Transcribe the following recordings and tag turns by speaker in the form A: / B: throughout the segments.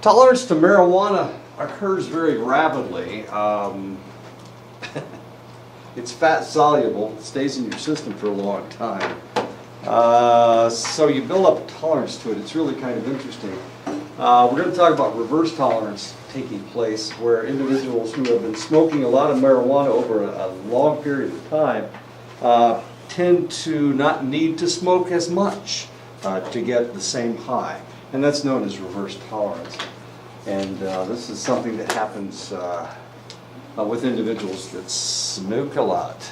A: Tolerance to marijuana occurs very rapidly. It's fat soluble, it stays in your system for a long time. So you build up a tolerance to it. It's really kind of interesting. We're going to talk about reverse tolerance taking place, where individuals who have been smoking a lot of marijuana over a long period of time tend to not need to smoke as much to get the same high. And that's known as reverse tolerance. And this is something that happens with individuals that smoke a lot.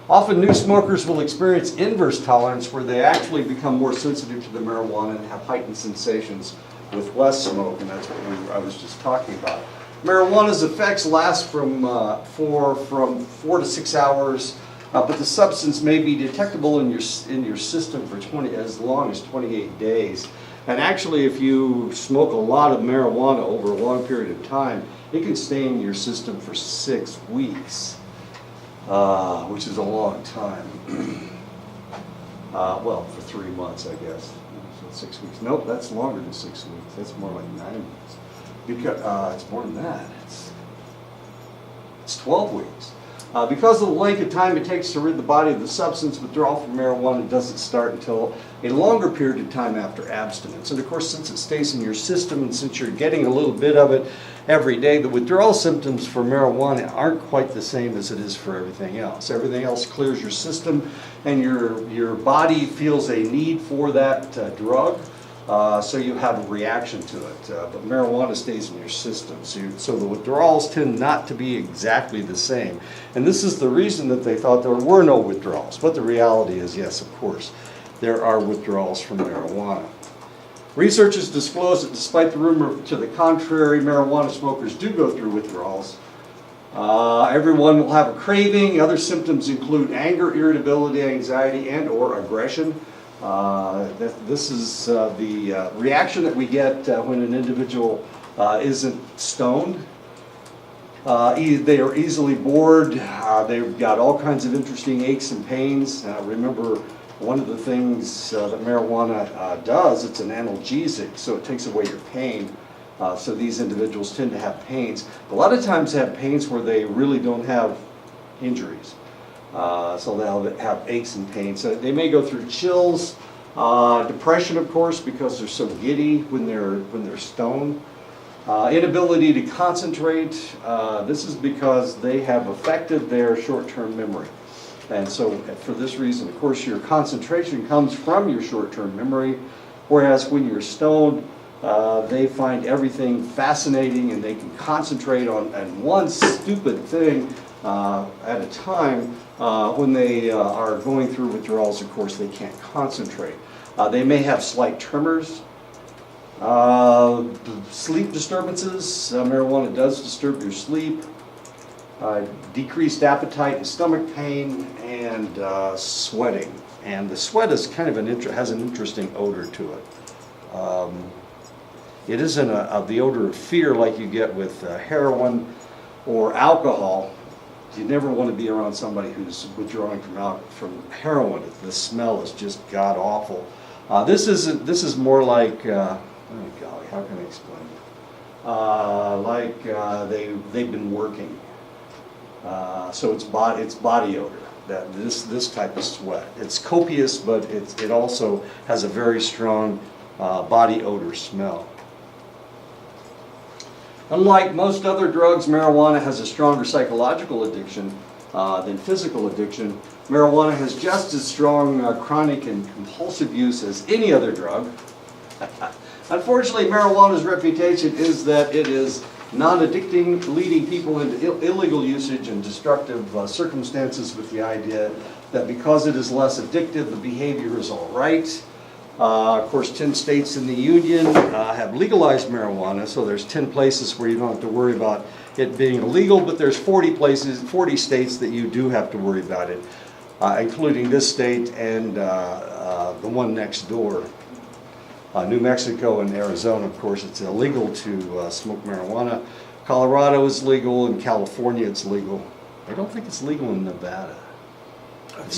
A: Often new smokers will experience inverse tolerance, where they actually become more sensitive to the marijuana and have heightened sensations with less smoke, and that's what I was just talking about. Marijuana's effects last from 4 to 6 hours, but the substance may be detectable in your system for as long as 28 days. And actually, if you smoke a lot of marijuana over a long period of time, it can stay in your system for 6 weeks, which is a long time. Well, for 3 months, I guess. So 6 weeks. Nope, that's longer than 6 weeks. That's more like 9 weeks. Because it's more than that. It's 12 weeks. Because of the length of time it takes to rid the body of the substance, withdrawal from marijuana doesn't start until a longer period of time after abstinence. And of course, since it stays in your system and since you're getting a little bit of it every day, the withdrawal symptoms for marijuana aren't quite the same as it is for everything else. Everything else clears your system and your body feels a need for that drug. So you have a reaction to it, but marijuana stays in your system. So the withdrawals tend not to be exactly the same. And this is the reason that they thought there were no withdrawals. But the reality is, yes, of course, there are withdrawals from marijuana. Research has disclosed that despite the rumor to the contrary, marijuana smokers do go through withdrawals. Everyone will have a craving. Other symptoms include anger, irritability, anxiety, and or aggression. This is the reaction that we get when an individual isn't stoned. They are easily bored. They've got all kinds of interesting aches and pains. Remember, one of the things that marijuana does, it's an analgesic, so it takes away your pain. So these individuals tend to have pains. A lot of times have pains where they really don't have injuries. So they'll have aches and pains. So they may go through chills, depression, of course, because they're so giddy when they're stoned. Inability to concentrate. This is because they have affected their short-term memory. And so for this reason, of course, your concentration comes from your short-term memory, whereas when you're stoned, they find everything fascinating and they can concentrate on one stupid thing at a time. When they are going through withdrawals, of course, they can't concentrate. They may have slight tremors, sleep disturbances. Marijuana does disturb your sleep. Decreased appetite and stomach pain, and sweating. And the sweat is kind of has an interesting odor to it. It isn't the odor of fear like you get with heroin or alcohol. You never want to be around somebody who's withdrawing from heroin. The smell is just god awful. This is more like oh golly, how can I explain it? They've been working. So it's body odor. That this type of sweat. It's copious, but it also has a very strong body odor smell. Unlike most other drugs, marijuana has a stronger psychological addiction than physical addiction. Marijuana has just as strong chronic and compulsive use as any other drug. Unfortunately, marijuana's reputation is that it is non-addicting, leading people into illegal usage and destructive circumstances, with the idea that because it is less addictive, the behavior is all right. Of course, 10 states in the union have legalized marijuana, so there's 10 places where you don't have to worry about it being illegal, but there's 40 states that you do have to worry about it, including this state and the one next door. New Mexico and Arizona, of course, it's illegal to smoke marijuana. Colorado is legal, and California it's legal. I don't think it's legal in Nevada. It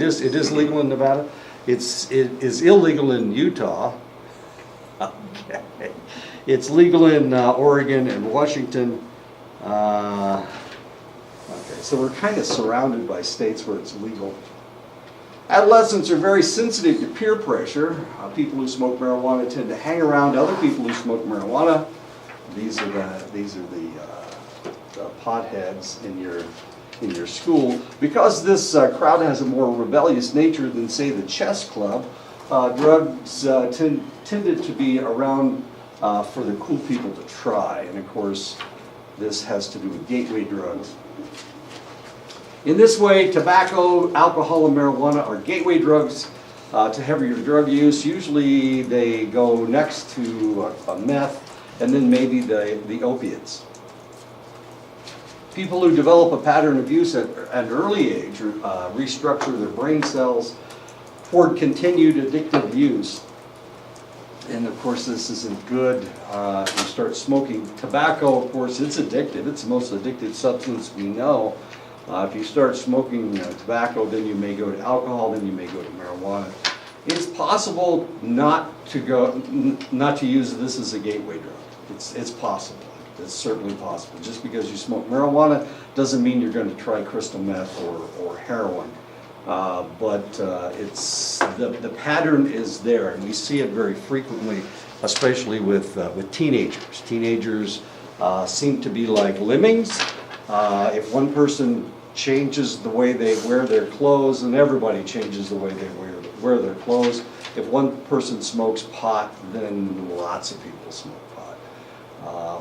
A: is legal in Nevada. It is illegal in Utah. Okay. It's legal in Oregon and Washington. Okay, so we're kind of surrounded by states where it's legal. Adolescents are very sensitive to peer pressure. People who smoke marijuana tend to hang around other people who smoke marijuana. These are the potheads in your school. Because this crowd has a more rebellious nature than, say, the chess club, drugs tended to be around for the cool people to try. And of course, this has to do with gateway drugs. In this way, tobacco, alcohol, and marijuana are gateway drugs to heavier drug use. Usually they go next to meth and then maybe the opiates. People who develop a pattern of use at an early age restructure their brain cells toward continued addictive use. And of course, this isn't good. You start smoking tobacco, of course, it's addictive. It's the most addictive substance we know. If you start smoking tobacco, then you may go to alcohol, then you may go to marijuana. It's possible not to use this as a gateway drug. It's possible. It's certainly possible. Just because you smoke marijuana doesn't mean you're going to try crystal meth or heroin. But the pattern is there, and we see it very frequently, especially with teenagers. Teenagers seem to be like lemmings. If one person changes the way they wear their clothes, then everybody changes the way they wear their clothes. If one person smokes pot, then lots of people smoke pot.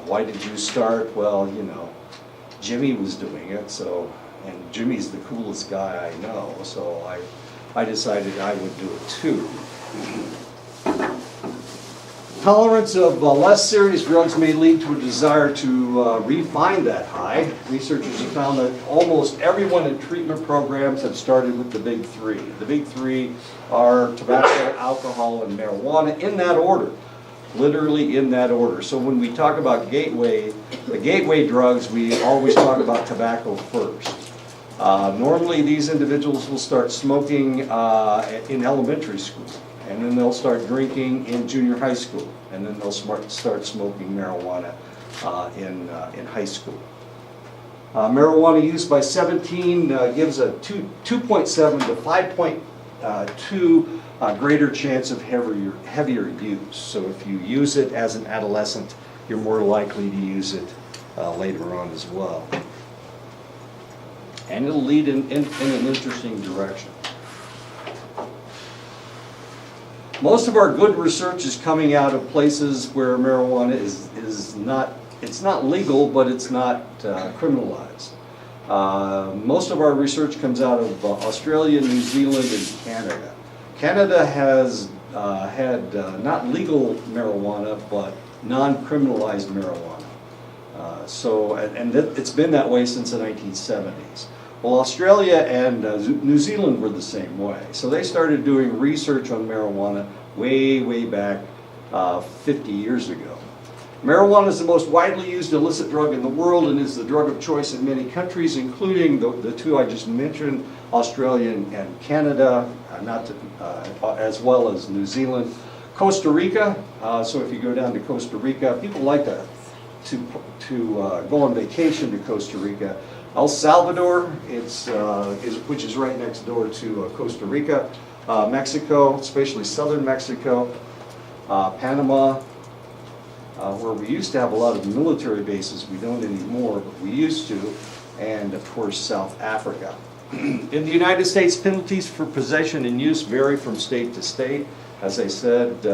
A: Why did you start? Well, you know, Jimmy was doing it, and Jimmy's the coolest guy I know, so I decided I would do it too. Tolerance of less serious drugs may lead to a desire to refine that high. Researchers have found that almost everyone in treatment programs have started with the big three. The big three are tobacco, alcohol, and marijuana, in that order. Literally in that order. So when we talk about the gateway drugs, we always talk about tobacco first. Normally these individuals will start smoking in elementary school, and then they'll start drinking in junior high school, and then they'll start smoking marijuana in high school. Marijuana use by 17 gives a 2.7 to 5.2 greater chance of heavier use. So if you use it as an adolescent, you're more likely to use it later on as well. And it'll lead in an interesting direction. Most of our good research is coming out of places where marijuana is not legal, but it's not criminalized. Most of our research comes out of Australia, New Zealand, and Canada. Canada has had not legal marijuana, but non-criminalized marijuana. It's been that way since the 1970s. Well, Australia and New Zealand were the same way. So they started doing research on marijuana way back 50 years ago. Marijuana is the most widely used illicit drug in the world and is the drug of choice in many countries, including the two I just mentioned, Australia and Canada, as well as New Zealand. Costa Rica, so if you go down to Costa Rica, people like to go on vacation to Costa Rica. El Salvador, which is right next door to Costa Rica. Mexico, especially southern Mexico. Panama, where we used to have a lot of military bases. We don't anymore, but we used to. And of course, South Africa. In the United States, penalties for possession and use vary from state to state. As I said,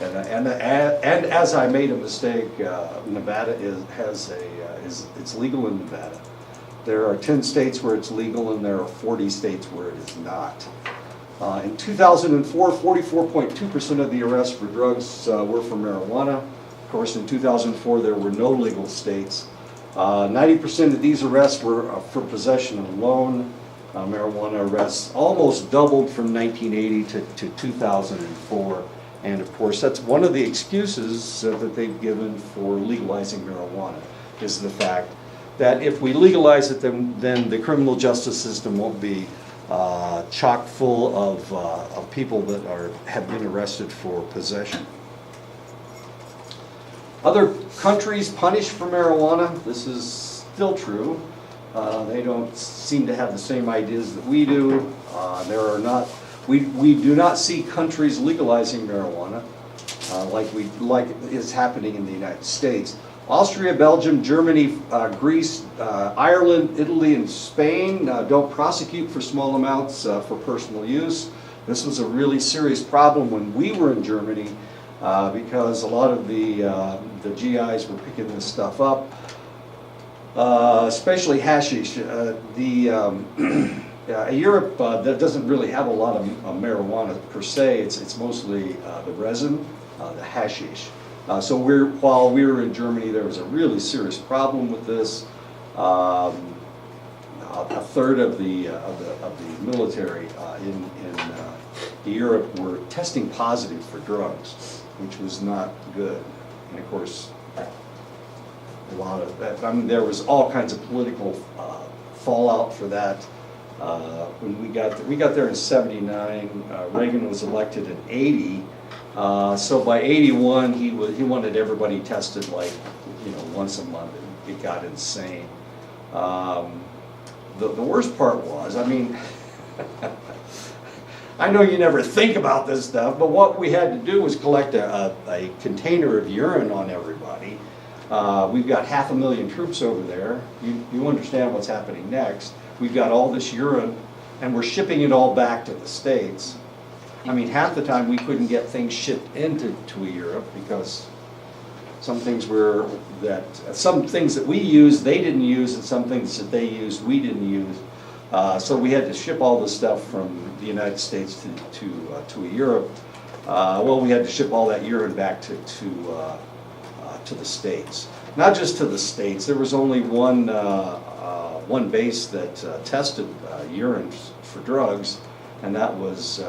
A: and as I made a mistake, Nevada it's legal in Nevada. There are 10 states where it's legal, and there are 40 states where it is not. In 2004, 44.2% of the arrests for drugs were for marijuana. Of course, in 2004, there were no legal states. 90% of these arrests were for possession alone. Marijuana arrests almost doubled from 1980 to 2004. And of course, that's one of the excuses that they've given for legalizing marijuana, is the fact that if we legalize it, then the criminal justice system won't be chock full of people that have been arrested for possession. Other countries punished for marijuana. This is still true. They don't seem to have the same ideas that we do. We do not see countries legalizing marijuana like is happening in the United States. Austria, Belgium, Germany, Greece, Ireland, Italy, and Spain don't prosecute for small amounts for personal use. This was a really serious problem when we were in Germany because a lot of the GIs were picking this stuff up, especially hashish. Europe that doesn't really have a lot of marijuana per se. It's mostly the resin, the hashish. So while we were in Germany, there was a really serious problem with this. A third of the military in Europe were testing positive for drugs, which was not good. And of course, a lot of that. I mean, there was all kinds of political fallout for that. When we got there in '79, Reagan was elected in '80. So by '81, he wanted everybody tested like, once a month. It got insane. The worst part was, I mean, I know you never think about this stuff, but what we had to do was collect a container of urine on everybody. We've got 500,000 troops over there. You understand what's happening next. We've got all this urine, and we're shipping it all back to the States. I mean, half the time we couldn't get things shipped into Europe because some things that we used they didn't use, and some things that they used we didn't use. So we had to ship all this stuff from the United States to Europe. Well, we had to ship all that urine back to the States. Not just to the States. There was only one base that tested urine for drugs, and that was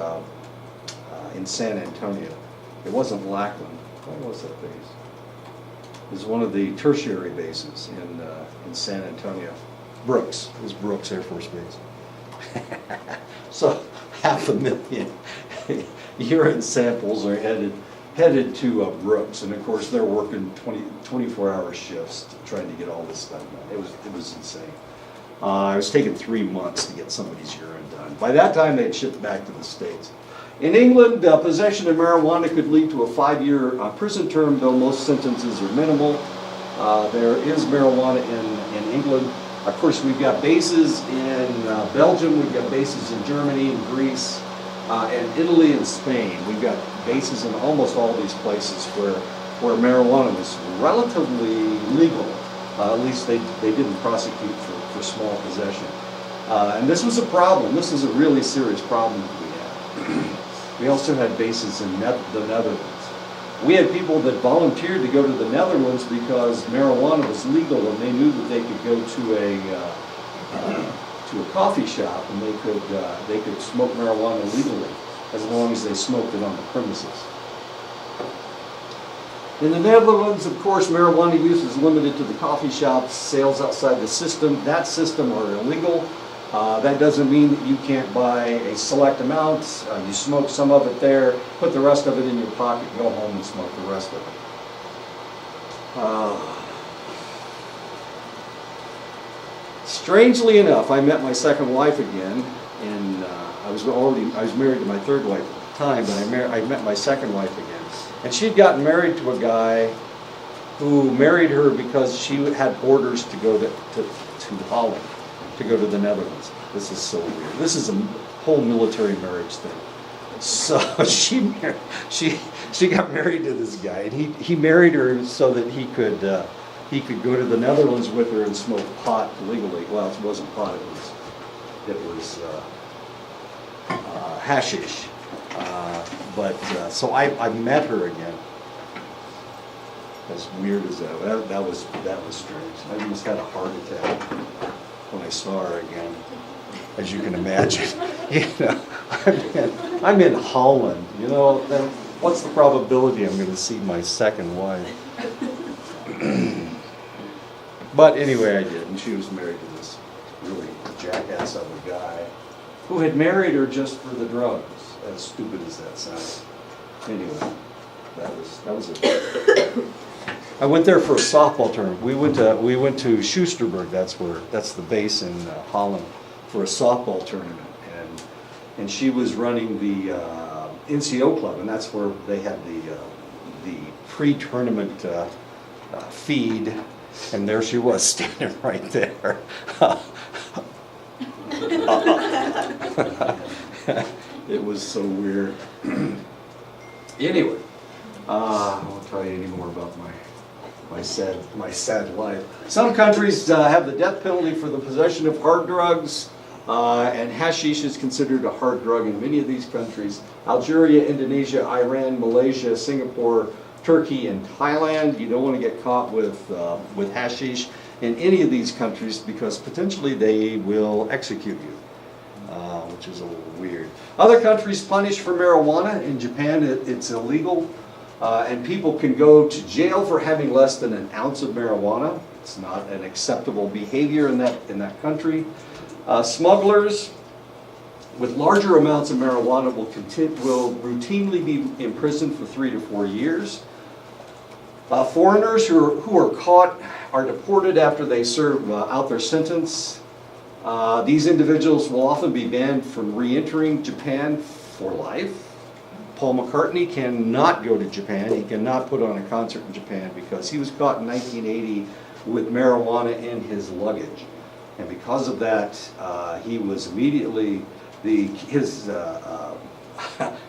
A: in San Antonio. It wasn't Lackland. What was that base? It was one of the tertiary bases in San Antonio. Brooks. It was Brooks Air Force Base. So 500,000 urine samples are headed to Brooks, and of course they're working 24-hour shifts trying to get all this stuff done. It was insane. It was taking 3 months to get somebody's urine done. By that time, they had shipped back to the States. In England, possession of marijuana could lead to a 5-year prison term, though most sentences are minimal. There is marijuana in England. Of course, we've got bases in Belgium, we've got bases in Germany and Greece, and Italy and Spain. We've got bases in almost all these places where marijuana was relatively legal. At least they didn't prosecute for small possession. And this was a problem. This is a really serious problem that we had. We also had bases in the Netherlands. We had people that volunteered to go to the Netherlands because marijuana was legal, and they knew that they could go to a coffee shop and they could smoke marijuana legally as long as they smoked it on the premises. In the Netherlands, of course, marijuana use is limited to the coffee shops. Sales outside the system, that system, are illegal. That doesn't mean that you can't buy a select amount. You smoke some of it there, put the rest of it in your pocket, go home and smoke the rest of it. Strangely enough, I met my second wife again, and I was married to my third wife at the time, but I met my second wife again. And she'd gotten married to a guy who married her because she had orders to go to Holland, to go to the Netherlands. This is so weird. This is a whole military marriage thing. So she got married to this guy, and he married her so that he could go to the Netherlands with her and smoke pot legally. Well, it wasn't pot. It was hashish. So I met her again. As weird as that was strange. I almost had a heart attack when I saw her again, as you can imagine. I'm in Holland. Then what's the probability I'm going to see my second wife? But anyway, I did, and she was married to this really jackass of a guy who had married her just for the drugs. As stupid as that sounds. Anyway, that was it. I went there for a softball tournament. We went to Schusterberg. That's the base in Holland for a softball tournament, and she was running the NCO club, and that's where they had the pre-tournament feed, and there she was standing right there. It was so weird. Anyway, I won't tell you any more about my sad life. Some countries have the death penalty for the possession of hard drugs, and hashish is considered a hard drug in many of these countries. Algeria, Indonesia, Iran, Malaysia, Singapore, Turkey, and Thailand. You don't want to get caught with hashish in any of these countries because potentially they will execute you, which is a little weird. Other countries punish for marijuana. In Japan, it's illegal. And people can go to jail for having less than an ounce of marijuana. It's not an acceptable behavior in that country. Smugglers with larger amounts of marijuana will routinely be imprisoned for 3 to 4 years. Foreigners who are caught are deported after they serve out their sentence. These individuals will often be banned from re-entering Japan for life. Paul McCartney cannot go to Japan. He cannot put on a concert in Japan because he was caught in 1980 with marijuana in his luggage. And because of that, he was immediately, his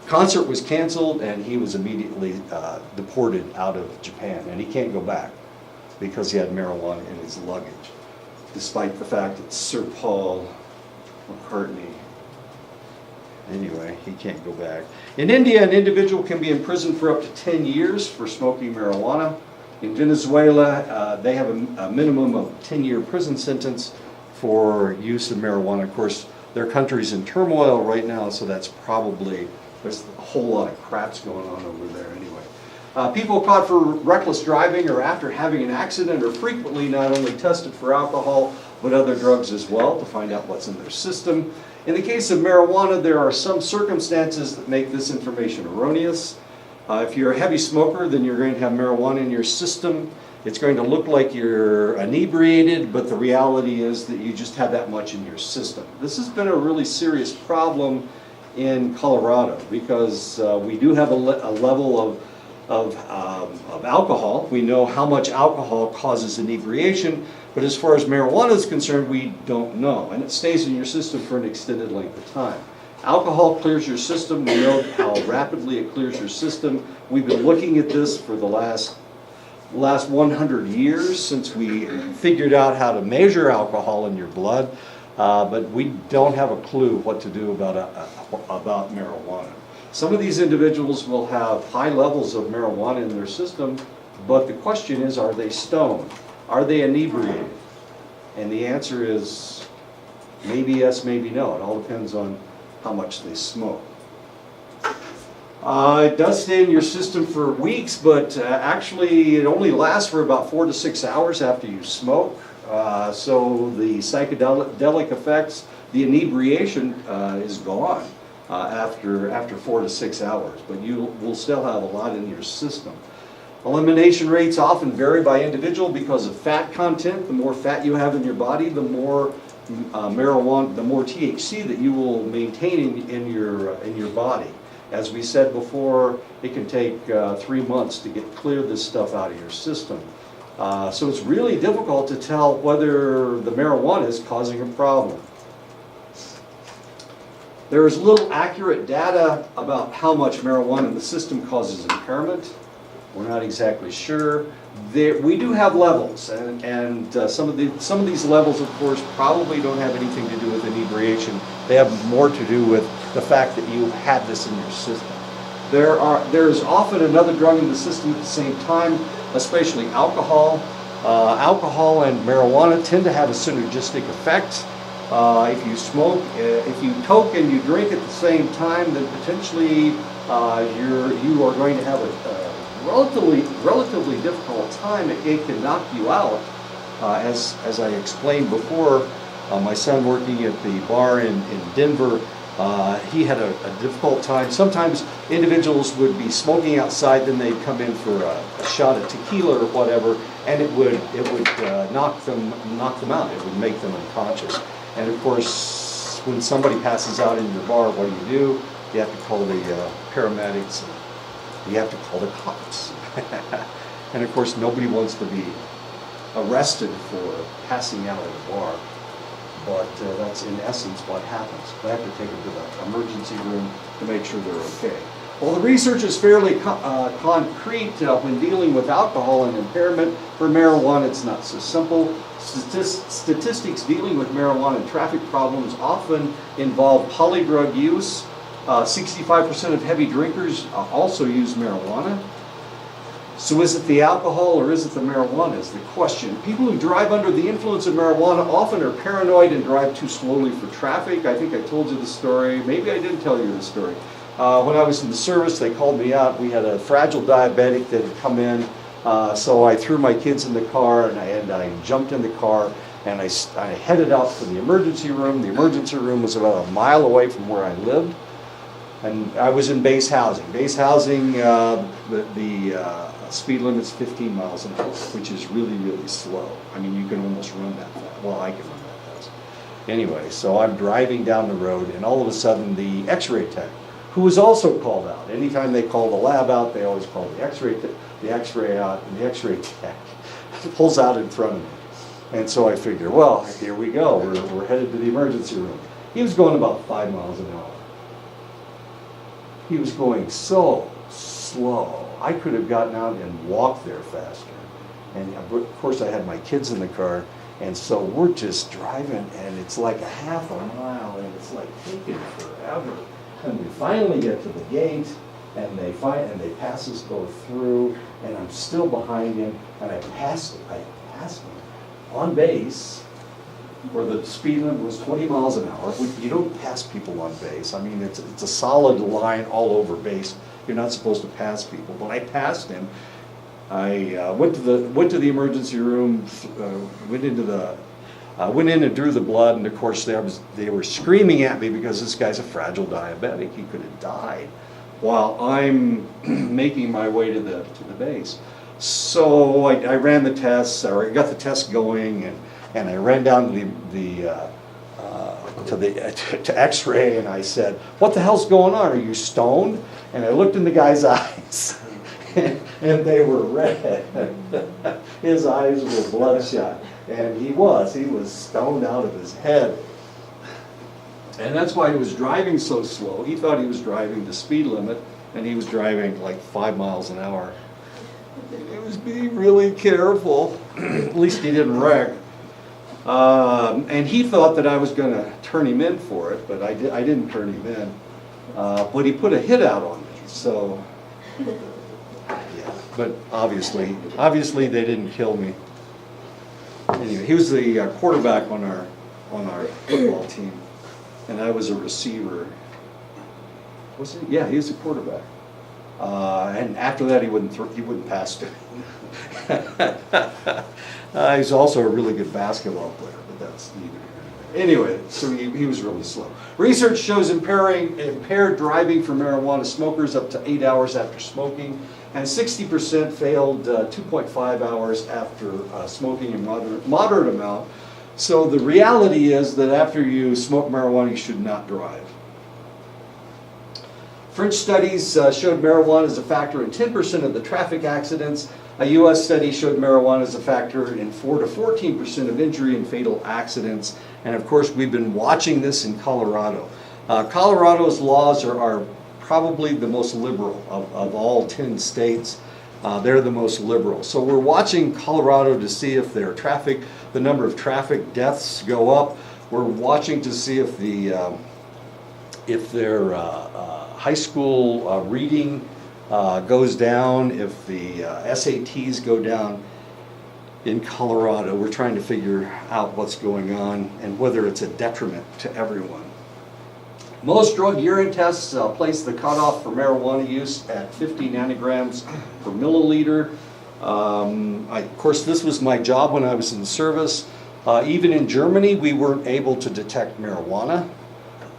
A: concert was canceled and he was immediately deported out of Japan. And he can't go back because he had marijuana in his luggage, despite the fact it's Sir Paul McCartney. Anyway, he can't go back. In India, an individual can be imprisoned for up to 10 years for smoking marijuana. In Venezuela, they have a minimum of 10-year prison sentence for use of marijuana. Of course, their country's in turmoil right now, so that's probably, there's a whole lot of craps going on over there anyway. People caught for reckless driving or after having an accident are frequently not only tested for alcohol, but other drugs as well to find out what's in their system. In the case of marijuana, there are some circumstances that make this information erroneous. If you're a heavy smoker, then you're going to have marijuana in your system. It's going to look like you're inebriated, but the reality is that you just have that much in your system. This has been a really serious problem in Colorado because we do have a level of alcohol. We know how much alcohol causes inebriation, but as far as marijuana is concerned, we don't know, and it stays in your system for an extended length of time. Alcohol clears your system. We know how rapidly it clears your system. We've been looking at this for the last 100 years since we figured out how to measure alcohol in your blood, but we don't have a clue what to do about marijuana. Some of these individuals will have high levels of marijuana in their system, but the question is, are they stoned? Are they inebriated? And the answer is maybe yes, maybe no. It all depends on how much they smoke. It does stay in your system for weeks, but actually it only lasts for about 4 to 6 hours after you smoke. So the psychedelic effects, the inebriation is gone after 4 to 6 hours, but you will still have a lot in your system. Elimination rates often vary by individual because of fat content. The more fat you have in your body, the more marijuana, the more THC that you will maintain in your body. As we said before, it can take 3 months to get clear this stuff out of your system. So it's really difficult to tell whether the marijuana is causing a problem. There is little accurate data about how much marijuana in the system causes impairment. We're not exactly sure. We do have levels, and some of these levels, of course, probably don't have anything to do with inebriation. They have more to do with the fact that you had this in your system. There's often another drug in the system at the same time, especially alcohol. Alcohol and marijuana tend to have a synergistic effect. If you smoke, if you toke and you drink at the same time, then potentially you are going to have a relatively difficult time. It can knock you out. As I explained before, my son working at the bar in Denver, He had a difficult time. Sometimes individuals would be smoking outside, then they'd come in for a shot of tequila or whatever, and it would knock them out. It would make them unconscious. And of course, when somebody passes out in your bar, what do? You have to call the paramedics. And you have to call the cops. And of course, nobody wants to be arrested for passing out at a bar. But that's in essence what happens. They have to take them to the emergency room to make sure they're okay. Well, the research is fairly concrete when dealing with alcohol and impairment. For marijuana, it's not so simple. Statistics dealing with marijuana and traffic problems often involve polydrug use. 65% of heavy drinkers also use marijuana. So is it the alcohol or is it the marijuana is the question. People who drive under the influence of marijuana often are paranoid and drive too slowly for traffic. I think I told you the story. Maybe I didn't tell you the story. When I was in the service, they called me out. We had a fragile diabetic that had come in. So I threw my kids in the car and I jumped in the car and I headed out for the emergency room. The emergency room was about a mile away from where I lived. And I was in base housing. Base housing, the speed limit's 15 miles an hour, which is really, really slow. I mean, you can almost run that fast. Well, I can run that fast. Anyway, so I'm driving down the road, and all of a sudden, the X-ray tech, who was also called out. Anytime they call the lab out, they always call the X-ray out, and the X-ray tech pulls out in front of me. And so I figure, well, here we go. We're headed to the emergency room. He was going about 5 miles an hour. He was going so slow. I could have gotten out and walked there faster. And of course I had my kids in the car, and so we're just driving, and it's like a half a mile, and it's like taking forever. And we finally get to the gate, and they pass us both through, and I'm still behind him, and I passed him on base, where the speed limit was 20 miles an hour. You don't pass people on base. I mean, it's a solid line all over base. You're not supposed to pass people. But I passed him. I went to the emergency room, went in and drew the blood, and of course they were screaming at me because this guy's a fragile diabetic. He could have died while I'm making my way to the base. So I ran the tests, or I got the test going, and I ran down to X-ray, and I said, "What the hell's going on? Are you stoned?" And I looked in the guy's eyes, and they were red. His eyes were bloodshot, and he was stoned out of his head. And that's why he was driving so slow. He thought he was driving the speed limit, and he was driving like 5 miles an hour. He was being really careful. At least he didn't wreck. And he thought that I was going to turn him in for it, but I didn't turn him in. But he put a hit out on me, so yeah. But obviously they didn't kill me. Anyway, he was the quarterback on our football team, and I was a receiver. Was he? Yeah, he was a quarterback. And after that, he wouldn't pass to me. He's also a really good basketball player, but that's neither. Anyway, so he was really slow. Research shows impaired driving for marijuana smokers up to 8 hours after smoking, and 60% failed 2.5 hours after smoking a moderate amount. So the reality is that after you smoke marijuana, you should not drive. French studies showed marijuana as a factor in 10% of the traffic accidents. A U.S. study showed marijuana as a factor in 4 to 14% of injury and fatal accidents. And of course, we've been watching this in Colorado. Colorado's laws are probably the most liberal of all 10 states. They're the most liberal. So we're watching Colorado to see if the number of traffic deaths go up. We're watching to see if their high school reading goes down, if the SATs go down in Colorado. We're trying to figure out what's going on and whether it's a detriment to everyone. Most drug urine tests place the cutoff for marijuana use at 50 nanograms per milliliter. Of course, this was my job when I was in the service. Even in Germany, we weren't able to detect marijuana.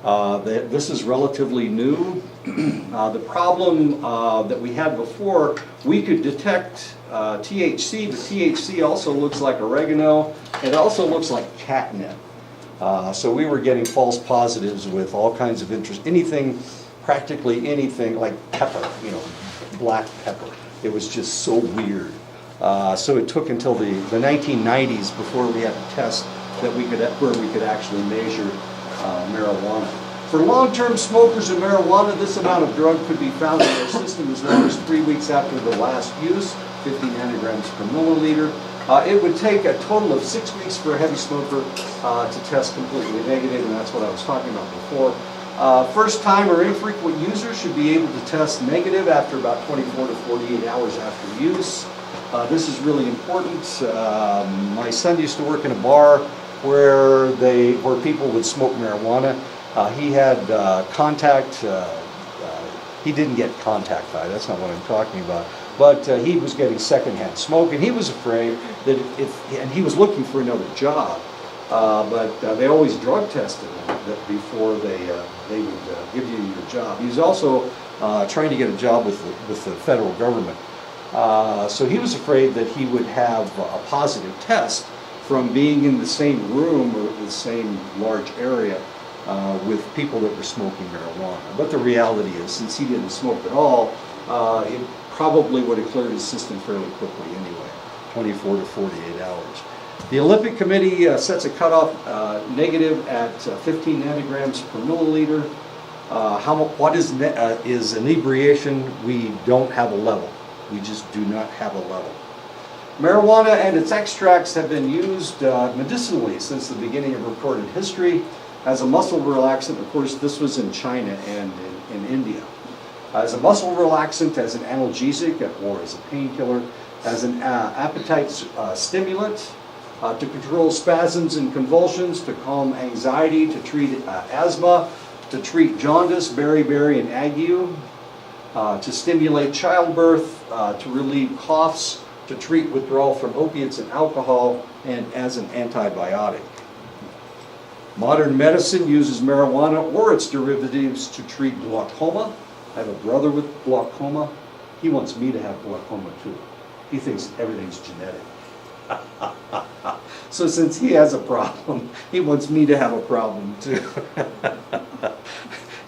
A: This is relatively new. The problem that we had before, we could detect THC, but THC also looks like oregano. It also looks like catnip. So we were getting false positives with all kinds of interest, practically anything like pepper, black pepper. It was just so weird. So it took until the 1990s before we had a test that where we could actually measure marijuana. For long-term smokers of marijuana, this amount of drug could be found in their system as long as 3 weeks after the last use, 50 nanograms per milliliter. It would take a total of 6 weeks for a heavy smoker to test completely negative, and that's what I was talking about before. First-time or infrequent users should be able to test negative after about 24 to 48 hours after use. This is really important. My son used to work in a bar where people would smoke marijuana. He had contact. He didn't get contact high. That's not what I'm talking about. But he was getting secondhand smoke, and he was afraid that and he was looking for another job. But they always drug tested him before they would give you your job. He was also trying to get a job with the federal government. So he was afraid that he would have a positive test from being in the same room or the same large area with people that were smoking marijuana. But the reality is, since he didn't smoke at all, it probably would have cleared his system fairly quickly anyway, 24 to 48 hours. The Olympic Committee sets a cutoff negative at 15 nanograms per milliliter. What is inebriation? We don't have a level. We just do not have a level. Marijuana and its extracts have been used medicinally since the beginning of recorded history. As a muscle relaxant, of course, this was in China and in India. As a muscle relaxant, as an analgesic, or as a painkiller, as an appetite stimulant, to control spasms and convulsions, to calm anxiety, to treat asthma, to treat jaundice, beriberi, and ague, to stimulate childbirth, to relieve coughs, to treat withdrawal from opiates and alcohol, and as an antibiotic. Modern medicine uses marijuana or its derivatives to treat glaucoma. I have a brother with glaucoma. He wants me to have glaucoma too. He thinks everything's genetic. So since he has a problem, he wants me to have a problem too.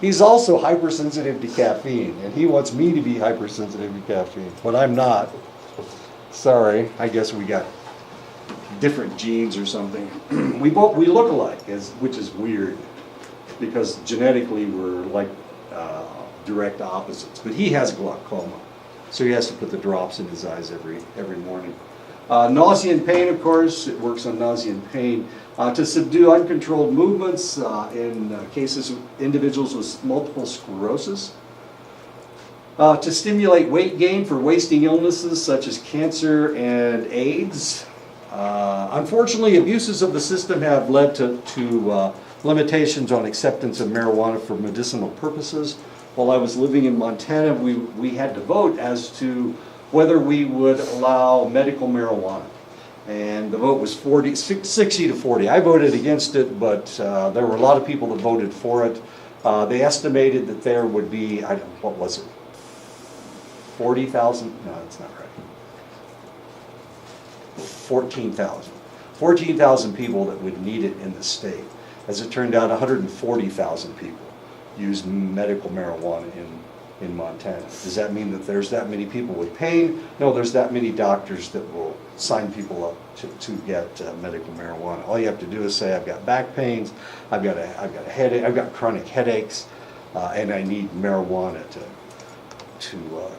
A: He's also hypersensitive to caffeine, and he wants me to be hypersensitive to caffeine, but I'm not. Sorry, I guess we got different genes or something. We look alike, which is weird, because genetically we're like direct opposites. But he has glaucoma, so he has to put the drops in his eyes every morning. Nausea and pain, of course, it works on nausea and pain. To subdue uncontrolled movements in cases of individuals with multiple sclerosis. To stimulate weight gain for wasting illnesses such as cancer and AIDS. Unfortunately, abuses of the system have led to limitations on acceptance of marijuana for medicinal purposes. While I was living in Montana, we had to vote as to whether we would allow medical marijuana. And the vote was 60 to 40. I voted against it, but there were a lot of people that voted for it. They estimated that there would be, what was it? 40,000? No, that's not right. 14,000. 14,000 people that would need it in the state. As it turned out, 140,000 people used medical marijuana in Montana. Does that mean that there's that many people with pain? No, there's that many doctors that will sign people up to get medical marijuana. All you have to do is say, I've got back pains, I've got a headache, I've got chronic headaches, and I need marijuana to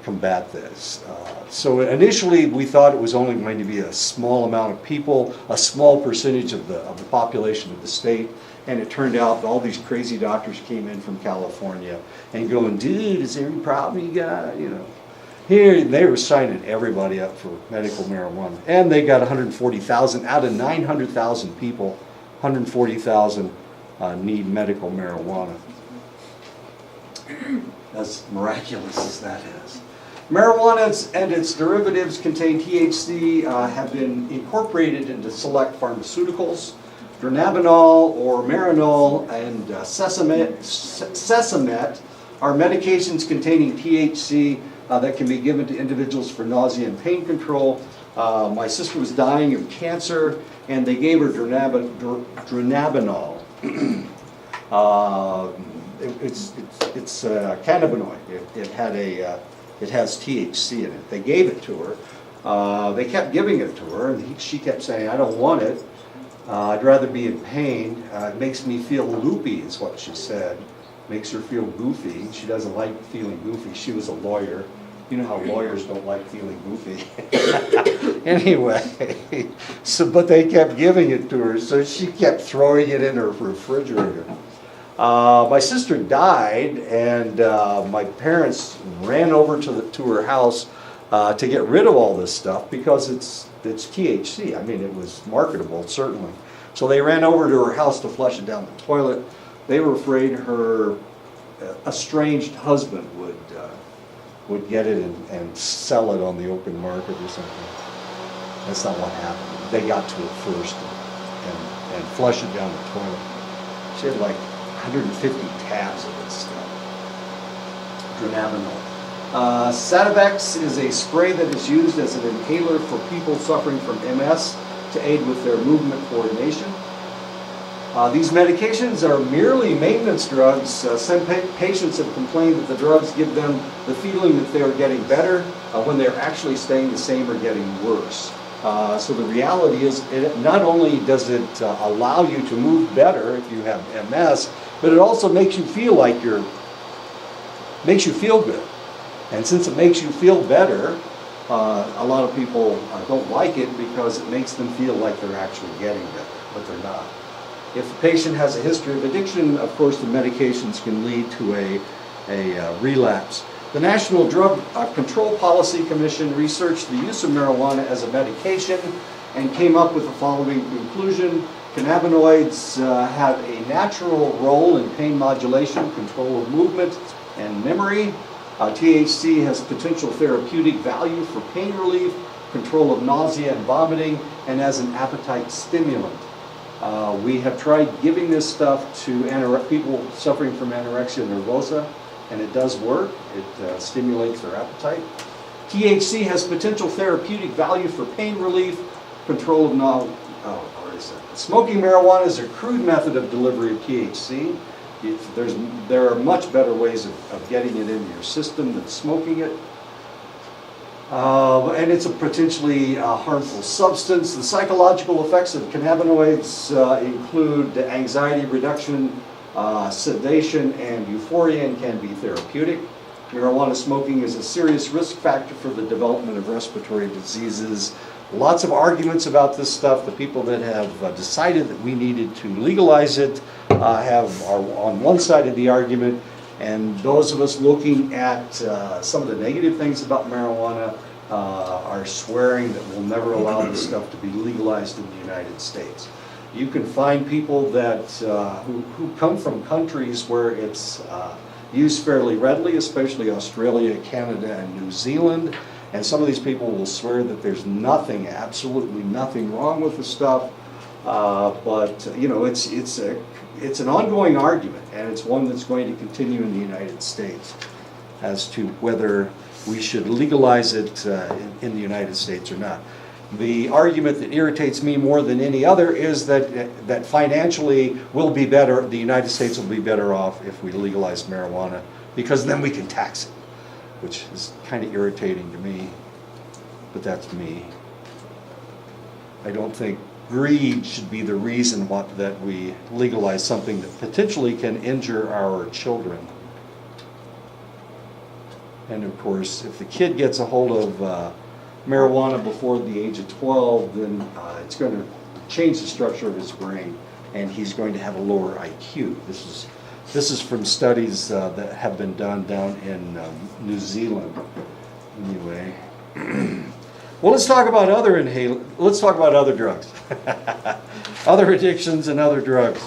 A: combat this. So initially we thought it was only going to be a small amount of people, a small percentage of the population of the state, and it turned out that all these crazy doctors came in from California and going, dude, is there any problem you got? Here they were signing everybody up for medical marijuana, and they got 140,000 out of 900,000 people. 140,000 need medical marijuana. As miraculous as that is. Marijuana and its derivatives contain THC, have been incorporated into select pharmaceuticals. Dronabinol or Marinol and Sesamet are medications containing THC that can be given to individuals for nausea and pain control. My sister was dying of cancer, and they gave her Dronabinol. It's a cannabinoid. It has THC in it. They gave it to her. They kept giving it to her, and she kept saying, "I don't want it. I'd rather be in pain. It makes me feel loopy," is what she said. Makes her feel goofy. She doesn't like feeling goofy. She was a lawyer. You know how lawyers don't like feeling goofy. Anyway, but they kept giving it to her, so she kept throwing it in her refrigerator. My sister died, and my parents ran over to her house to get rid of all this stuff because it's THC. I mean, it was marketable, certainly. So they ran over to her house to flush it down the toilet. They were afraid her estranged husband would get it and sell it on the open market or something. That's not what happened. They got to it first and flushed it down the toilet. She had like 150 tabs of this stuff. Dronabinol. Sativex is a spray that is used as an inhaler for people suffering from MS to aid with their movement coordination. These medications are merely maintenance drugs. Some patients have complained that the drugs give them the feeling that they are getting better when they're actually staying the same or getting worse. So the reality is, not only does it allow you to move better if you have MS, but it also makes you feel like makes you feel good. And since it makes you feel better, a lot of people don't like it because it makes them feel like they're actually getting better, but they're not. If the patient has a history of addiction, of course the medications can lead to a relapse. The National Drug Control Policy Commission researched the use of marijuana as a medication and came up with the following conclusion. Cannabinoids have a natural role in pain modulation, control of movement, and memory. THC has potential therapeutic value for pain relief, control of nausea and vomiting, and as an appetite stimulant. We have tried giving this stuff to people suffering from anorexia nervosa, and it does work. It stimulates their appetite. THC has potential therapeutic value for pain relief, control of smoking marijuana is a crude method of delivery of THC. There are much better ways of getting it into your system than smoking it. And it's a potentially harmful substance. The psychological effects of cannabinoids include anxiety reduction, sedation, and euphoria, and can be therapeutic. Marijuana smoking is a serious risk factor for the development of respiratory diseases. Lots of arguments about this stuff. The people that have decided that we needed to legalize it are on one side of the argument, and those of us looking at some of the negative things about marijuana are swearing that we'll never allow this stuff to be legalized in the United States. You can find people that who come from countries where it's used fairly readily, especially Australia, Canada, and New Zealand. And some of these people will swear that there's nothing, absolutely nothing wrong with the stuff. But you know, it's an ongoing argument, and it's one that's going to continue in the United States as to whether we should legalize it in the United States or not. The argument that irritates me more than any other is that financially we'll be better, the United States will be better off if we legalize marijuana, because then we can tax it, which is kind of irritating to me, but that's me. I don't think greed should be the reason that we legalize something that potentially can injure our children. And of course, if the kid gets a hold of marijuana before the age of 12, then it's going to change the structure of his brain, and he's going to have a lower IQ. This is from studies that have been done down in New Zealand. Anyway, well, let's talk about other drugs, other addictions and other drugs.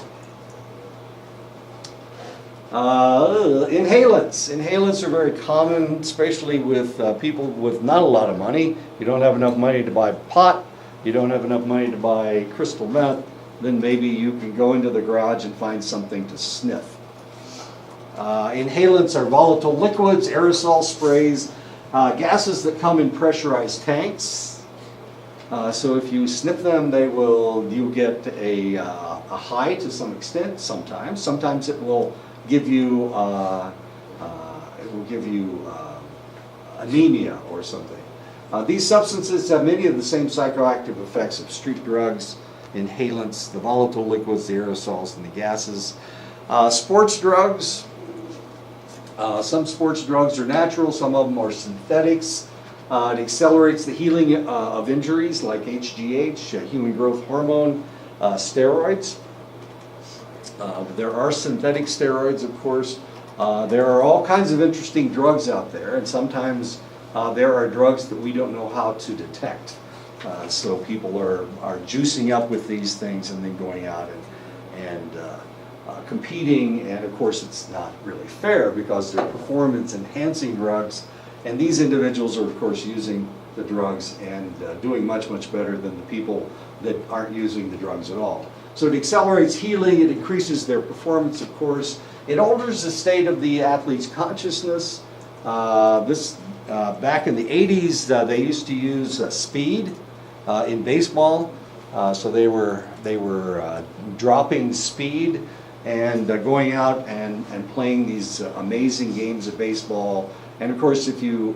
A: Inhalants are very common, especially with people with not a lot of money. You don't have enough money to buy pot, you don't have enough money to buy crystal meth, then maybe you can go into the garage and find something to sniff. Inhalants are volatile liquids, aerosol sprays, gases that come in pressurized tanks. So if you sniff them, you'll get a high to some extent. Sometimes it will give you anemia or something. These substances have many of the same psychoactive effects of street drugs, inhalants, the volatile liquids, the aerosols, and the gases. Sports drugs. Some sports drugs are natural, some of them are synthetics. It accelerates the healing of injuries like HGH, human growth hormone, steroids. There are synthetic steroids, of course. There are all kinds of interesting drugs out there, and sometimes there are drugs that we don't know how to detect. So people are juicing up with these things and then going out and competing, and of course it's not really fair because they're performance-enhancing drugs, and these individuals are of course using the drugs and doing much, much better than the people that aren't using the drugs at all. So it accelerates healing, it increases their performance, of course. It alters the state of the athlete's consciousness. Back in the 80s, they used to use speed in baseball. So they were dropping speed and going out and playing these amazing games of baseball. And of course, if you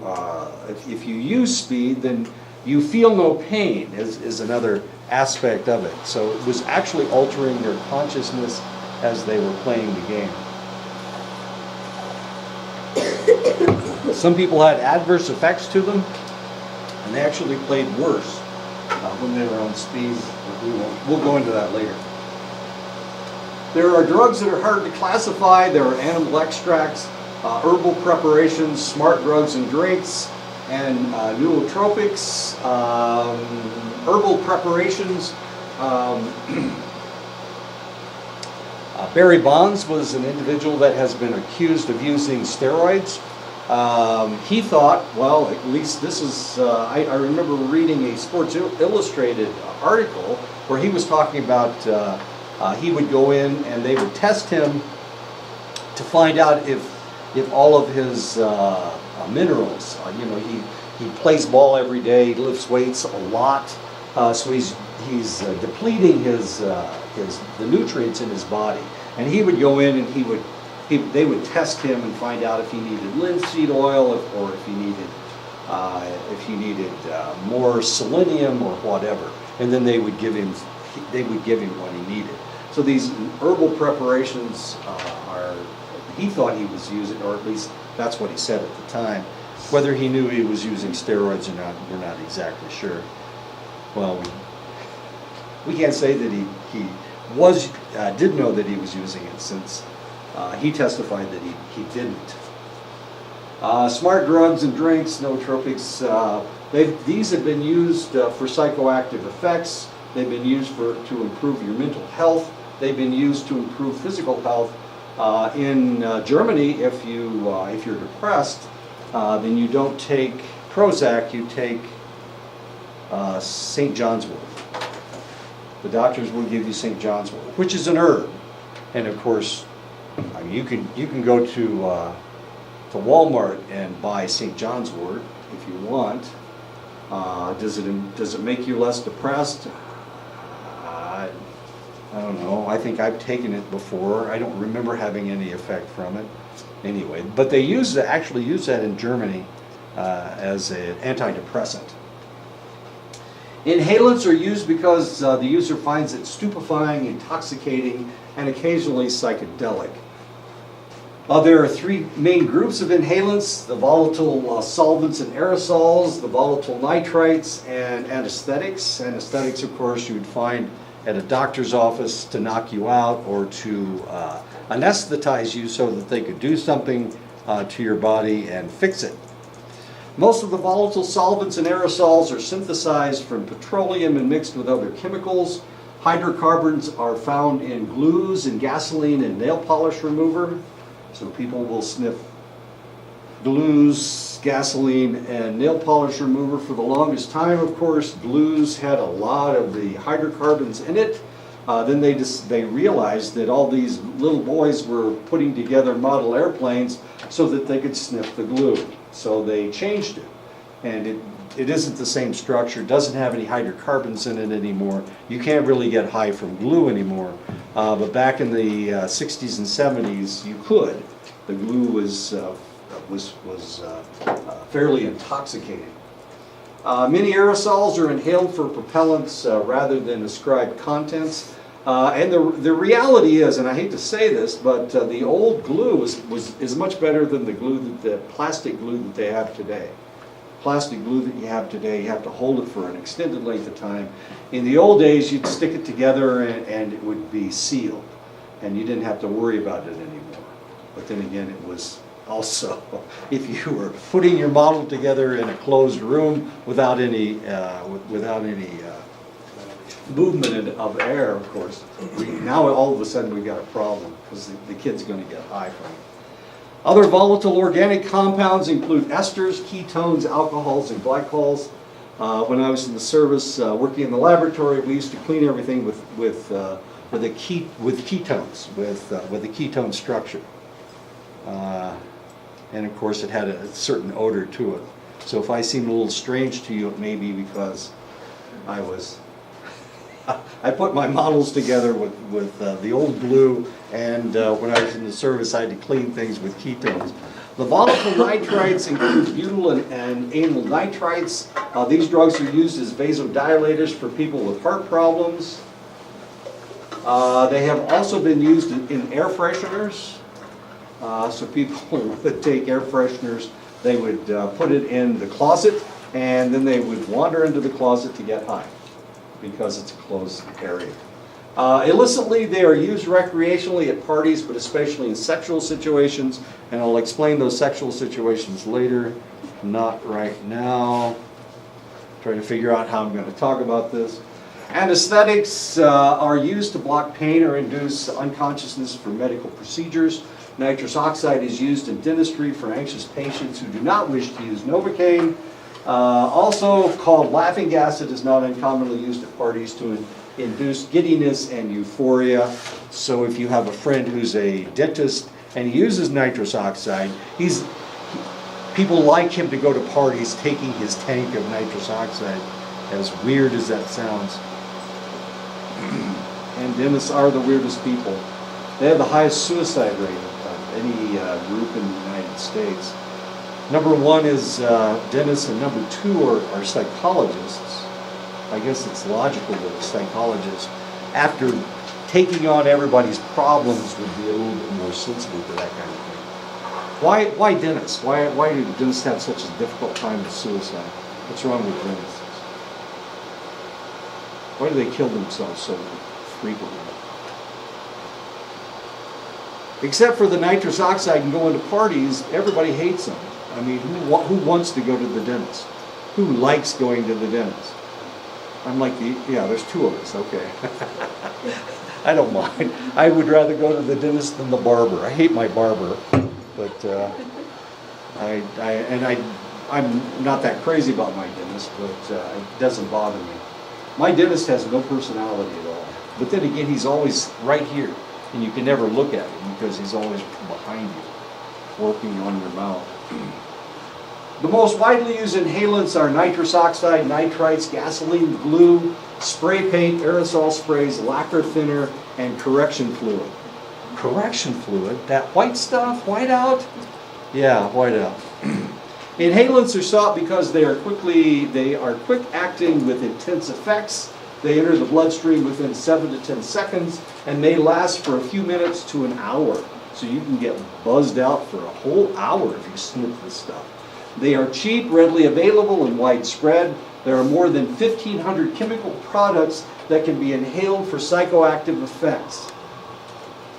A: use speed, then you feel no pain is another aspect of it. So it was actually altering their consciousness as they were playing the game. Some people had adverse effects to them, and they actually played worse when they were on speed. We'll go into that later. There are drugs that are hard to classify. There are animal extracts, herbal preparations, smart drugs and drinks, and nootropics, herbal preparations. Barry Bonds was an individual that has been accused of using steroids. He thought, well, at least this is, I remember reading a Sports Illustrated article where he was talking about he would go in and they would test him to find out if all of his minerals, he plays ball every day, he lifts weights a lot, so he's depleting the nutrients in his body, and he would go in and they would test him and find out if he needed linseed oil or if he needed more selenium or whatever, and then they would give him what he needed. So these herbal preparations he thought he was using, or at least that's what he said at the time. Whether he knew he was using steroids or not, we're not exactly sure. Well, we can't say that he did know that he was using it, since he testified that he didn't. Smart drugs and drinks, nootropics, these have been used for psychoactive effects. They've been used to improve your mental health. They've been used to improve physical health. In Germany, if you're depressed, then you don't take Prozac, you take St. John's wort. The doctors will give you St. John's wort, which is an herb, and of course, I mean, you can go to Walmart and buy St. John's wort if you want. Does it make you less depressed? I don't know. I think I've taken it before. I don't remember having any effect from it. Anyway, but they actually use that in Germany as an antidepressant. Inhalants are used because the user finds it stupefying, intoxicating, and occasionally psychedelic. There are three main groups of inhalants: the volatile solvents and aerosols, the volatile nitrites, and anesthetics. Anesthetics, of course, you would find at a doctor's office to knock you out or to anesthetize you so that they could do something to your body and fix it. Most of the volatile solvents and aerosols are synthesized from petroleum and mixed with other chemicals. Hydrocarbons are found in glues and gasoline and nail polish remover. So people will sniff glues, gasoline, and nail polish remover for the longest time. Of course, glues had a lot of the hydrocarbons in it. Then they realized that all these little boys were putting together model airplanes so that they could sniff the glue. So they changed it. And it isn't the same structure, doesn't have any hydrocarbons in it anymore. You can't really get high from glue anymore. But back in the 60s and 70s, you could. The glue was fairly intoxicating. Many aerosols are inhaled for propellants rather than ascribed contents. And the reality is, and I hate to say this, but the old glue is much better than the plastic glue that they have today. Plastic glue that you have today, you have to hold it for an extended length of time. In the old days, you'd stick it together and it would be sealed, and you didn't have to worry about it anymore. But then again, it was also, if you were putting your model together in a closed room without any movement of air, of course, now all of a sudden we've got a problem because the kid's going to get high from it. Other volatile organic compounds include esters, ketones, alcohols, and glycols. When I was in the service working in the laboratory, we used to clean everything with ketones, with a ketone structure. And of course it had a certain odor to it. So if I seemed a little strange to you, it may be because I put my models together with the old glue, and when I was in the service I had to clean things with ketones. The volatile nitrites include butyl and amyl nitrites. These drugs are used as vasodilators for people with heart problems. They have also been used in air fresheners. So people would take air fresheners, they would put it in the closet, and then they would wander into the closet to get high because it's a closed area. Illicitly, they are used recreationally at parties, but especially in sexual situations, and I'll explain those sexual situations later, not right now. Trying to figure out how I'm going to talk about this. Anesthetics are used to block pain or induce unconsciousness for medical procedures. Nitrous oxide is used in dentistry for anxious patients who do not wish to use Novocaine. Also called laughing gas, it is not uncommonly used at parties to induce giddiness and euphoria. So if you have a friend who's a dentist and he uses nitrous oxide, people like him to go to parties taking his tank of nitrous oxide, as weird as that sounds. And dentists are the weirdest people. They have the highest suicide rate of any group in the United States. Number one is dentists, and number two are psychologists. I guess it's logical that psychologists, after taking on everybody's problems, would be a little bit more sensitive to that kind of thing. Why dentists? Why do dentists have such a difficult time with suicide? What's wrong with dentists? Why do they kill themselves so frequently? Except for the nitrous oxide and going to parties, everybody hates them. I mean, who wants to go to the dentist? Who likes going to the dentist? I'm like, there's two of us, okay. I don't mind. I would rather go to the dentist than the barber. I hate my barber, but I'm not that crazy about my dentist, but it doesn't bother me. My dentist has no personality at all. But then again, he's always right here, and you can never look at him because he's always behind you, working on your mouth. The most widely used inhalants are nitrous oxide, nitrites, gasoline, glue, spray paint, aerosol sprays, lacquer thinner, and correction fluid. Correction fluid? That white stuff? White out? Yeah, white out. Inhalants are sought because they are quick acting with intense effects. They enter the bloodstream within 7 to 10 seconds and may last for a few minutes to an hour. So you can get buzzed out for a whole hour if you sniff this stuff. They are cheap, readily available, and widespread. There are more than 1,500 chemical products that can be inhaled for psychoactive effects.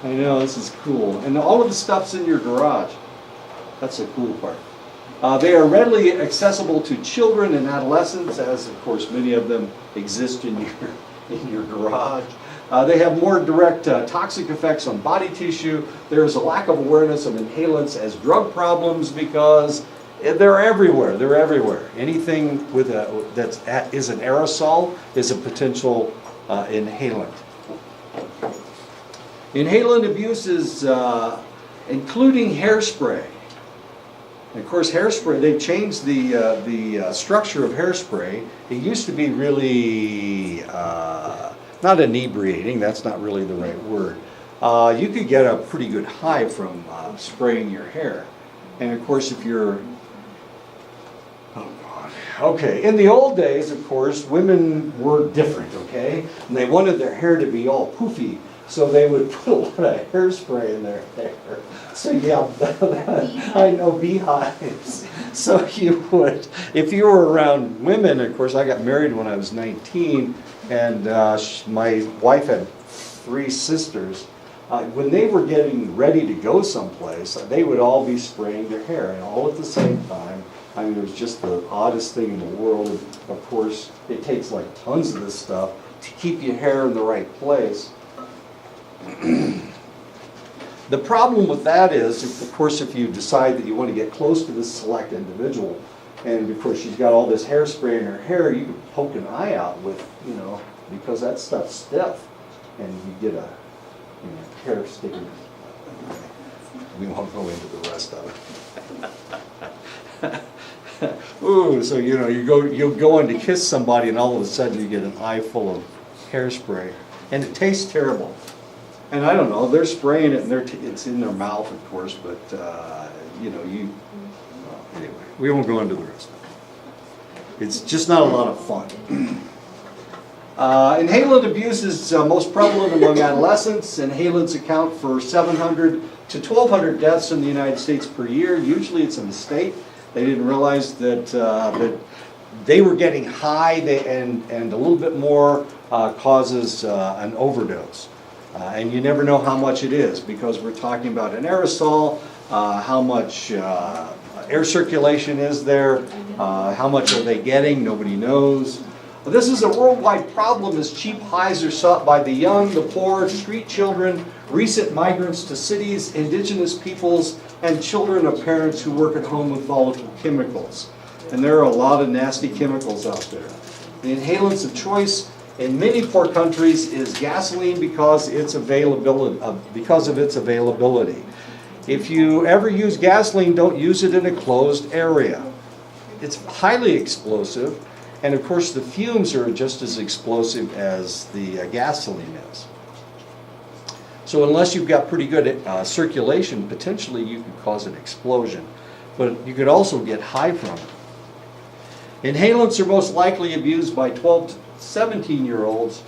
A: I know, this is cool. And all of the stuff's in your garage. That's the cool part. They are readily accessible to children and adolescents, as of course many of them exist in your garage. They have more direct toxic effects on body tissue. There is a lack of awareness of inhalants as drug problems because they're everywhere. They're everywhere. Anything is an aerosol is a potential inhalant. Inhalant abuse is including hairspray. And of course, hairspray, they've changed the structure of hairspray. It used to be really not inebriating, that's not really the right word. You could get a pretty good high from spraying your hair. And of course, if you're, oh God, okay, in the old days, of course, women were different, okay? And they wanted their hair to be all poofy, so they would put a lot of hairspray in their hair. So yeah, I know, beehives. So you would, if you were around women, of course, I got married when I was 19, and my wife had 3 sisters. When they were getting ready to go someplace, they would all be spraying their hair, and all at the same time. I mean, it was just the oddest thing in the world. Of course, it takes like tons of this stuff to keep your hair in the right place. The problem with that is, of course, if you decide that you want to get close to this select individual, and of course she's got all this hairspray in her hair, you can poke an eye out with, you know, because that stuff's stiff, and you get a hair sticking. We won't go into the rest of it. Ooh, so you know, you'll go in to kiss somebody, and all of a sudden you get an eye full of hairspray, and it tastes terrible. And I don't know, they're spraying it, and it's in their mouth, of course, but you know, well, anyway, we won't go into the rest of it. It's just not a lot of fun. Inhalant abuse is most prevalent among adolescents. Inhalants account for 700 to 1,200 deaths in the United States per year. Usually it's a mistake. They didn't realize that that they were getting high, and a little bit more causes an overdose. And you never know how much it is, because we're talking about an aerosol, how much air circulation is there, how much are they getting, nobody knows. This is a worldwide problem, as cheap highs are sought by the young, the poor, street children, recent migrants to cities, indigenous peoples, and children of parents who work at home with volatile chemicals. And there are a lot of nasty chemicals out there. The inhalants of choice in many poor countries is gasoline because of its availability. If you ever use gasoline, don't use it in a closed area. It's highly explosive. And of course, the fumes are just as explosive as the gasoline is. So unless you've got pretty good circulation, potentially you could cause an explosion. But you could also get high from it. Inhalants are most likely abused by 12 to 17-year-olds,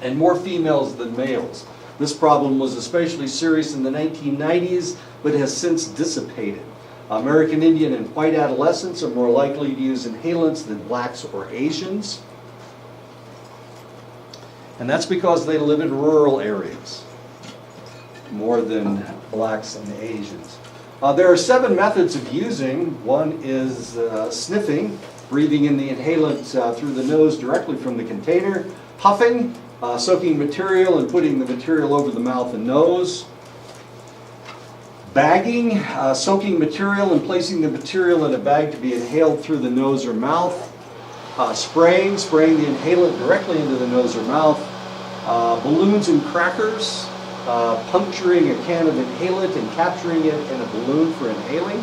A: and more females than males. This problem was especially serious in the 1990s, but has since dissipated. American Indian and white adolescents are more likely to use inhalants than blacks or Asians. And that's because they live in rural areas more than blacks and Asians. There are 7 methods of using. One is sniffing, breathing in the inhalant through the nose directly from the container. Puffing, soaking material and putting the material over the mouth and nose. Bagging, soaking material and placing the material in a bag to be inhaled through the nose or mouth. Spraying the inhalant directly into the nose or mouth. Balloons and crackers, puncturing a can of inhalant and capturing it in a balloon for inhaling.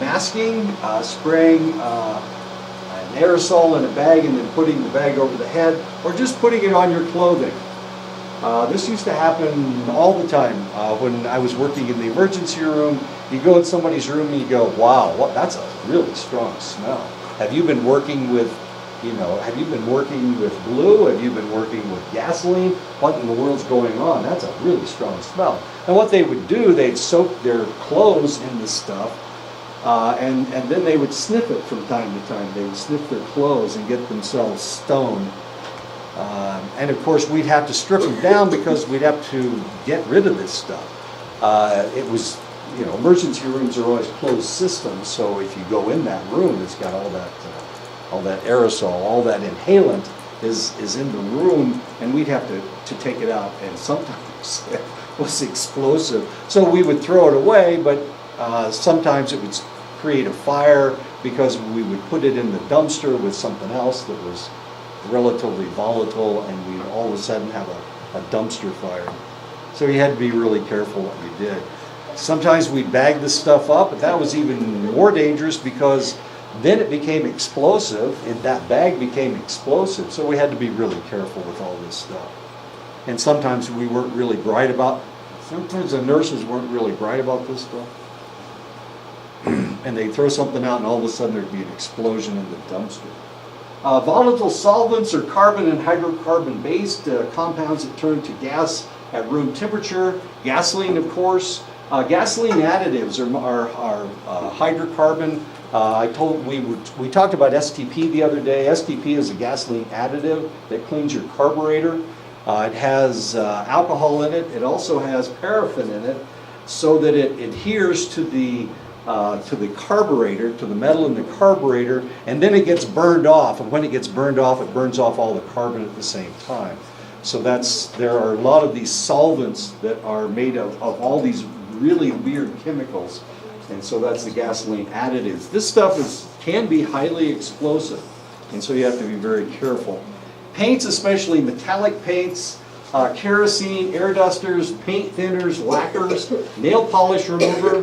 A: Masking, spraying an aerosol in a bag and then putting the bag over the head, or just putting it on your clothing. This used to happen all the time when I was working in the emergency room. You go in somebody's room and you go, wow, that's a really strong smell. Have you been working with, have you been working with glue? Have you been working with gasoline? What in the world's going on? That's a really strong smell. And what they would do, they'd soak their clothes in this stuff, and then they would sniff it from time to time. They would sniff their clothes and get themselves stoned. And of course, we'd have to strip them down because we'd have to get rid of this stuff. It was, emergency rooms are always closed systems, so if you go in that room, it's got all that aerosol, all that inhalant is in the room, and we'd have to take it out, and sometimes it was explosive. So we would throw it away, but sometimes it would create a fire because we would put it in the dumpster with something else that was relatively volatile, and we'd all of a sudden have a dumpster fire. So you had to be really careful what you did. Sometimes we'd bag this stuff up, but that was even more dangerous because then it became explosive, and that bag became explosive. So we had to be really careful with all this stuff. And sometimes we weren't really bright about, sometimes the nurses weren't really bright about this stuff. And they'd throw something out and all of a sudden there'd be an explosion in the dumpster. Volatile solvents are carbon and hydrocarbon based compounds that turn to gas at room temperature. Gasoline, of course. Gasoline additives are hydrocarbon. We talked about STP the other day. STP is a gasoline additive that cleans your carburetor. It has alcohol in it. It also has paraffin in it, so that it adheres to the carburetor, to the metal in the carburetor, and then it gets burned off. And when it gets burned off, it burns off all the carbon at the same time. So there are a lot of these solvents that are made of all these really weird chemicals, and so that's the gasoline additives. This stuff can be highly explosive, and so you have to be very careful. Paints, especially metallic paints, kerosene, air dusters, paint thinners, lacquers, nail polish remover.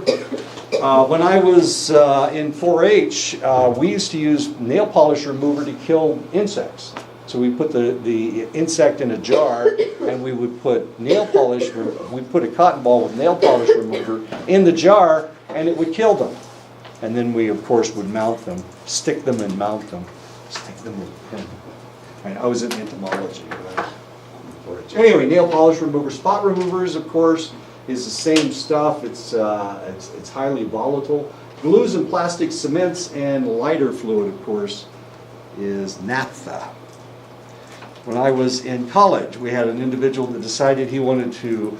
A: When I was in 4-H, we used to use nail polish remover to kill insects. So we put the insect in a jar, and we would put nail polish, we'd put a cotton ball with nail polish remover in the jar, and it would kill them. And then we, of course, would mount them, stick them and mount them. Stick them with a pin. I was in entomology. Anyway, nail polish remover. Spot removers, of course, is the same stuff. It's highly volatile. Glues and plastic cements, and lighter fluid, of course, is naphtha. When I was in college, we had an individual that decided he wanted to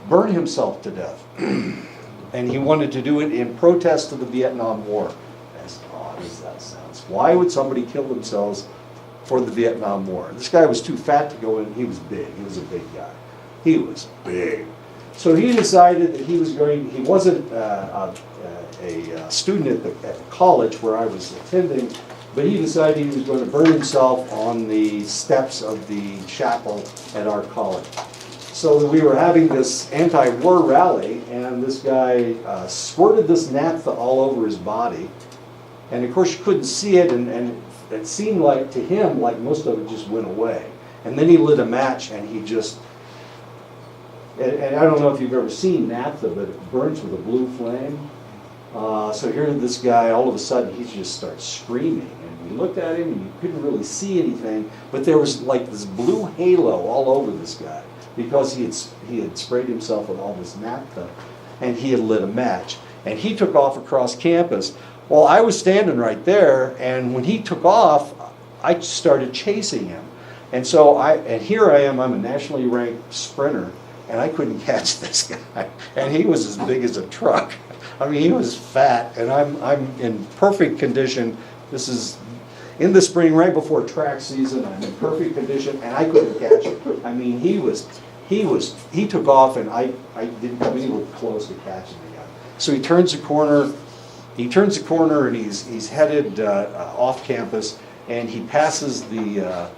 A: burn himself to death. And he wanted to do it in protest of the Vietnam War. As odd as that sounds. Why would somebody kill themselves for the Vietnam War? This guy was too fat to go in. He was big. He was a big guy. He was big. So he decided that he wasn't a student at the college where I was attending, but he decided he was going to burn himself on the steps of the chapel at our college. So we were having this anti-war rally, and this guy squirted this naphtha all over his body. And of course you couldn't see it, and it seemed like to him like most of it just went away. And then he lit a match, and he just, and I don't know if you've ever seen naphtha, but it burns with a blue flame. So here this guy, all of a sudden, he just starts screaming. And we looked at him, and you couldn't really see anything, but there was like this blue halo all over this guy because he had sprayed himself with all this naphtha, and he had lit a match. And he took off across campus. Well, I was standing right there, and when he took off, I started chasing him. And so here I am, I'm a nationally ranked sprinter, and I couldn't catch this guy. And he was as big as a truck. I mean, he was fat, and I'm in perfect condition. This is in the spring, right before track season. I'm in perfect condition, and I couldn't catch him. I mean, he took off, and I didn't come anywhere close to catching the guy. So he turns the corner, and he's headed off campus, and he passes the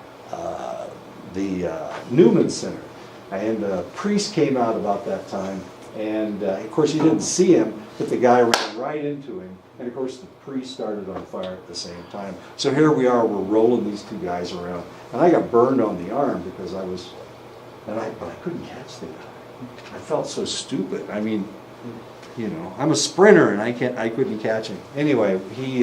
A: Newman Center. And a priest came out about that time, and of course he didn't see him, but the guy ran right into him, and of course the priest started on fire at the same time. So here we are, we're rolling these two guys around, and I got burned on the arm because but I couldn't catch the guy. I felt so stupid. I mean, you know, I'm a sprinter, and I couldn't catch him. Anyway, he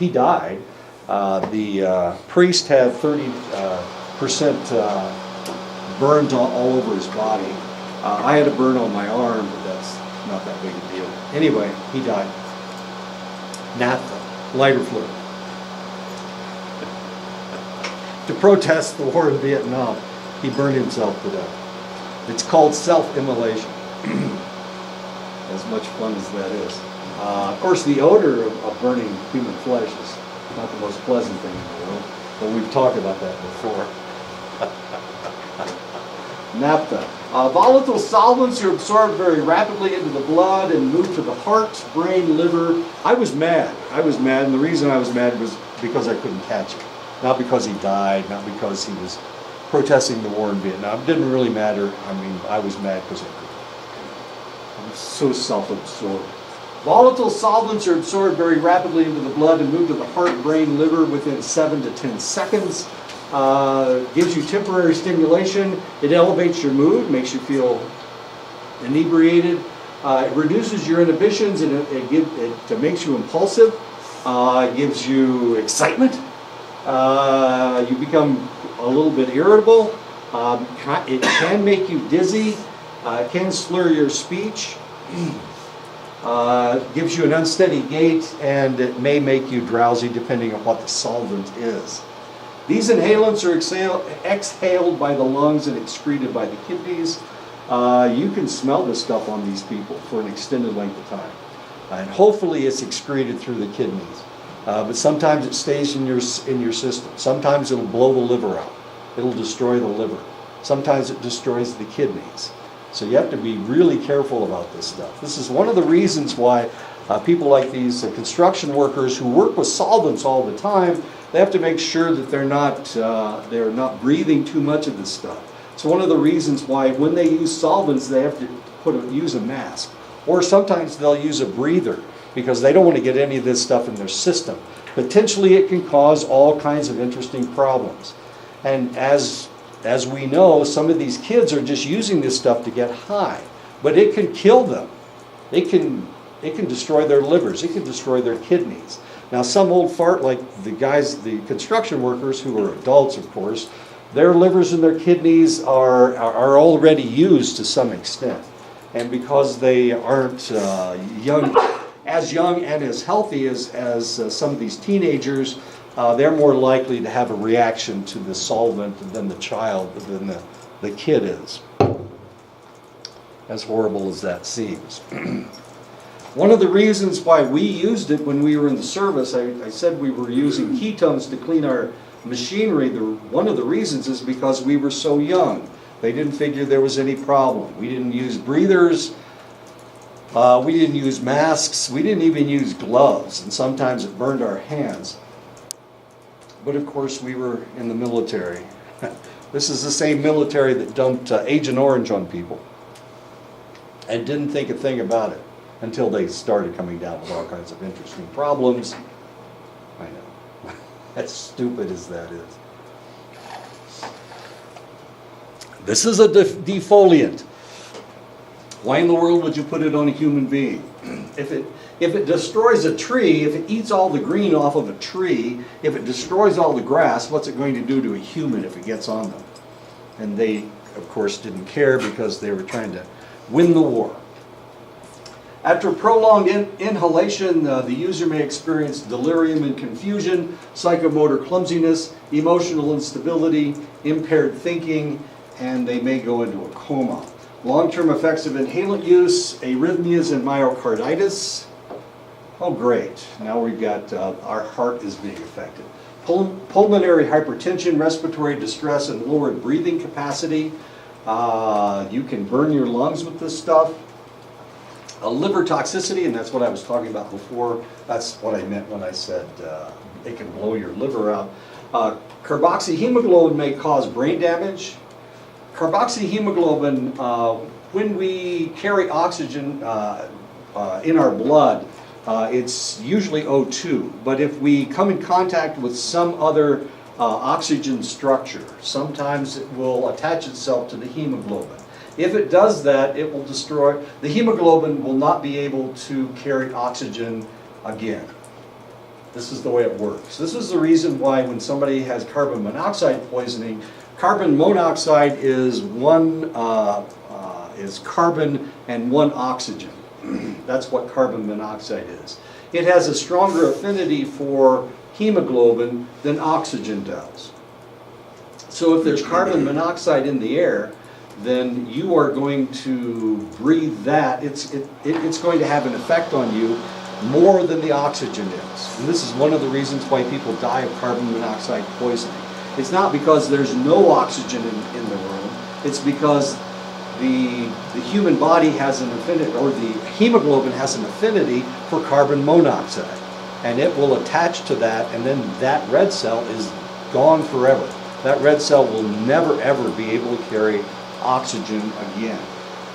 A: died. The priest had 30% burns all over his body. I had a burn on my arm, but that's not that big a deal. Anyway, he died. Naphtha, lighter fluid. To protest the war in Vietnam, he burned himself to death. It's called self-immolation. As much fun as that is. Of course, the odor of burning human flesh is not the most pleasant thing in the world, but we've talked about that before. Naphtha. Volatile solvents are absorbed very rapidly into the blood and move to the heart, brain, liver. I was mad, and the reason I was mad was because I couldn't catch him. Not because he died, not because he was protesting the war in Vietnam. It didn't really matter. I mean, I was mad because I was so self-absorbed. Volatile solvents are absorbed very rapidly into the blood and move to the heart, brain, liver within 7 to 10 seconds. Gives you temporary stimulation. It elevates your mood, makes you feel inebriated. It reduces your inhibitions, and it makes you impulsive. It gives you excitement. You become a little bit irritable. It can make you dizzy. It can slur your speech. Gives you an unsteady gait, and it may make you drowsy depending on what the solvent is. These inhalants are exhaled by the lungs and excreted by the kidneys. You can smell this stuff on these people for an extended length of time. And hopefully it's excreted through the kidneys. But sometimes it stays in your system. Sometimes it'll blow the liver out. It'll destroy the liver. Sometimes it destroys the kidneys. So you have to be really careful about this stuff. This is one of the reasons why people like these construction workers who work with solvents all the time, they have to make sure that they're not breathing too much of this stuff. It's one of the reasons why when they use solvents, they have to use a mask. Or sometimes they'll use a breather because they don't want to get any of this stuff in their system. Potentially it can cause all kinds of interesting problems. And as we know, some of these kids are just using this stuff to get high. But it can kill them. It can destroy their livers. It can destroy their kidneys. Now some old fart, like the construction workers who are adults, of course, their livers and their kidneys are already used to some extent. And because they aren't young and as healthy as some of these teenagers, they're more likely to have a reaction to the solvent than the kid is. As horrible as that seems. One of the reasons why we used it when we were in the service, I said we were using ketones to clean our machinery. One of the reasons is because we were so young. They didn't figure there was any problem. We didn't use breathers. We didn't use masks. We didn't even use gloves. And sometimes it burned our hands. But of course we were in the military. This is the same military that dumped Agent Orange on people. And didn't think a thing about it until they started coming down with all kinds of interesting problems. I know. As stupid as that is. This is a defoliant. Why in the world would you put it on a human being? If it destroys a tree, if it eats all the green off of a tree, if it destroys all the grass, what's it going to do to a human if it gets on them? And they, of course, didn't care because they were trying to win the war. After prolonged inhalation, the user may experience delirium and confusion, psychomotor clumsiness, emotional instability, impaired thinking, and they may go into a coma. Long-term effects of inhalant use, arrhythmias and myocarditis. Oh great, now we've got our heart is being affected. Pulmonary hypertension, respiratory distress, and lowered breathing capacity. You can burn your lungs with this stuff. Liver toxicity, and that's what I was talking about before. That's what I meant when I said it can blow your liver out. Carboxyhemoglobin may cause brain damage. Carboxyhemoglobin, when we carry oxygen in our blood, it's usually O2. But if we come in contact with some other oxygen structure, sometimes it will attach itself to the hemoglobin. If it does that, it will destroy, the hemoglobin will not be able to carry oxygen again. This is the way it works. This is the reason why when somebody has carbon monoxide poisoning, carbon monoxide is carbon and one oxygen. That's what carbon monoxide is. It has a stronger affinity for hemoglobin than oxygen does. So if there's carbon monoxide in the air, then you are going to breathe that. It's going to have an effect on you more than the oxygen is. And this is one of the reasons why people die of carbon monoxide poisoning. It's not because there's no oxygen in the room. It's because the human body has an affinity, or the hemoglobin has an affinity for carbon monoxide. And it will attach to that, and then that red cell is gone forever. that red cell will never ever be able to carry oxygen again.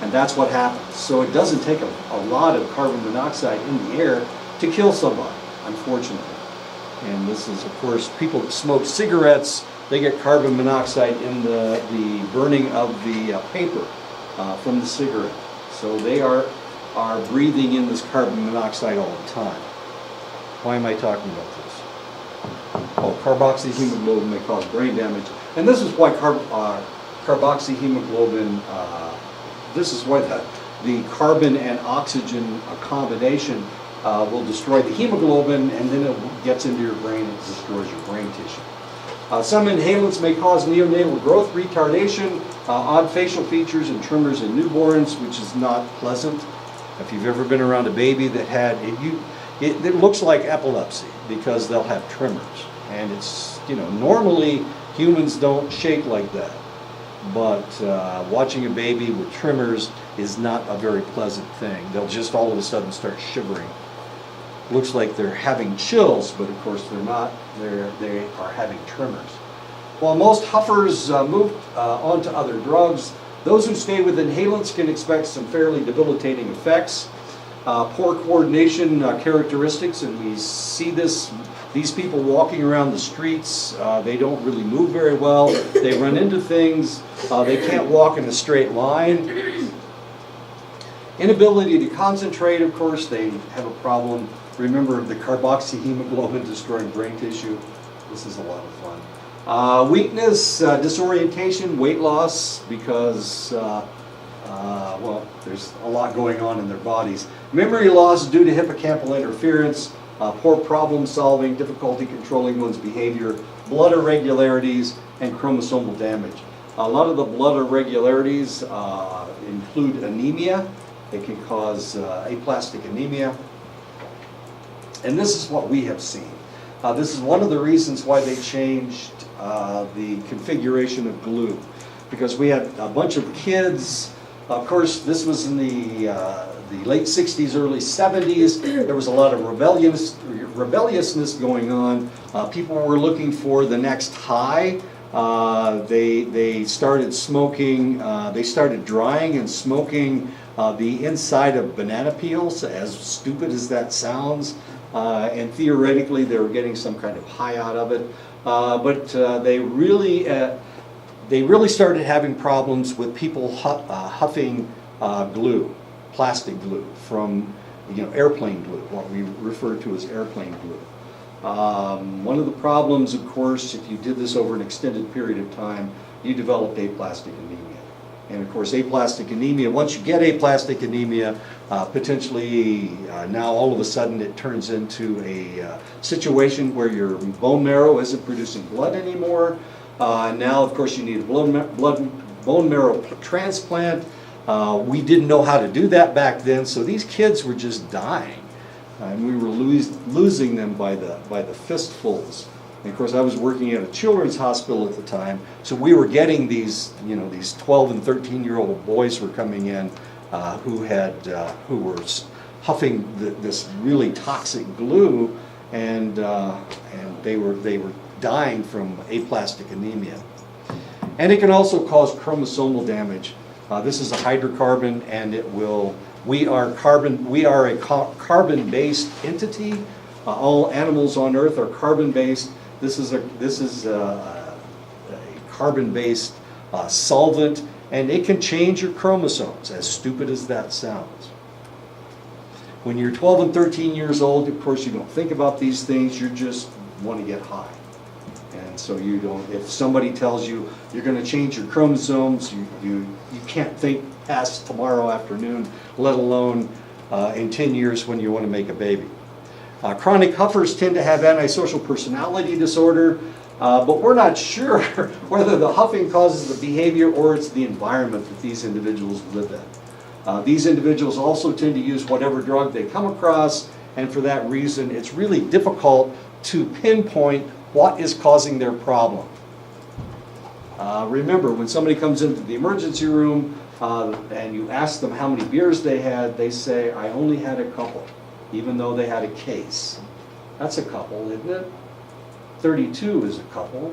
A: And that's what happens. So it doesn't take a lot of carbon monoxide in the air to kill somebody, unfortunately. And this is, of course, people that smoke cigarettes, they get carbon monoxide in the burning of the paper from the cigarette. So they are breathing in this carbon monoxide all the time. Why am I talking about this? Oh, carboxyhemoglobin may cause brain damage. And this is why carboxyhemoglobin, this is why the carbon and oxygen combination will destroy the hemoglobin, and then it gets into your brain and destroys your brain tissue. Some inhalants may cause neonatal growth retardation, odd facial features and tremors in newborns, which is not pleasant. If you've ever been around a baby that had, it looks like epilepsy because they'll have tremors. And it's, normally humans don't shake like that. But watching a baby with tremors is not a very pleasant thing. They'll just all of a sudden start shivering. Looks like they're having chills, but of course they're not. They are having tremors. While most huffers move on to other drugs, those who stay with inhalants can expect some fairly debilitating effects. Poor coordination characteristics, and we see these people walking around the streets, they don't really move very well. They run into things. They can't walk in a straight line. Inability to concentrate, of course, they have a problem. Remember the carboxyhemoglobin destroying brain tissue. This is a lot of fun. Weakness, disorientation, weight loss, because, well, there's a lot going on in their bodies. Memory loss due to hippocampal interference, poor problem solving, difficulty controlling one's behavior, blood irregularities, and chromosomal damage. A lot of the blood irregularities include anemia. They can cause aplastic anemia. And this is what we have seen. This is one of the reasons why they changed the configuration of glue, because we had a bunch of kids. Of course, this was in the late 60s, early 70s. There was a lot of rebelliousness going on. People were looking for the next high. They started smoking, they started drying and smoking the inside of banana peels, as stupid as that sounds. And theoretically, they were getting some kind of high out of it. But they really started having problems with people huffing glue, plastic glue from, airplane glue, what we refer to as airplane glue. One of the problems, of course, if you did this over an extended period of time, you developed aplastic anemia. And of course, aplastic anemia, once you get aplastic anemia, potentially now all of a sudden it turns into a situation where your bone marrow isn't producing blood anymore. Now, of course, you need a bone marrow transplant. We didn't know how to do that back then, so these kids were just dying. And we were losing them by the fistfuls. And of course, I was working at a children's hospital at the time, so we were getting these 12 and 13-year-old boys were coming in who were huffing this really toxic glue, and they were dying from aplastic anemia. And it can also cause chromosomal damage. This is a hydrocarbon, and we are a carbon-based entity. All animals on Earth are carbon-based. This is a carbon-based solvent, and it can change your chromosomes, as stupid as that sounds. When you're 12 and 13 years old, of course, you don't think about these things. You just want to get high. And so you don't, if somebody tells you you're going to change your chromosomes, you can't think past tomorrow afternoon, let alone in 10 years when you want to make a baby. Chronic huffers tend to have antisocial personality disorder, but we're not sure whether the huffing causes the behavior or it's the environment that these individuals live in. These individuals also tend to use whatever drug they come across, and for that reason it's really difficult to pinpoint what is causing their problem. Remember, when somebody comes into the emergency room and you ask them how many beers they had, they say, "I only had a couple," even though they had a case. That's a couple, isn't it? 32 is a couple.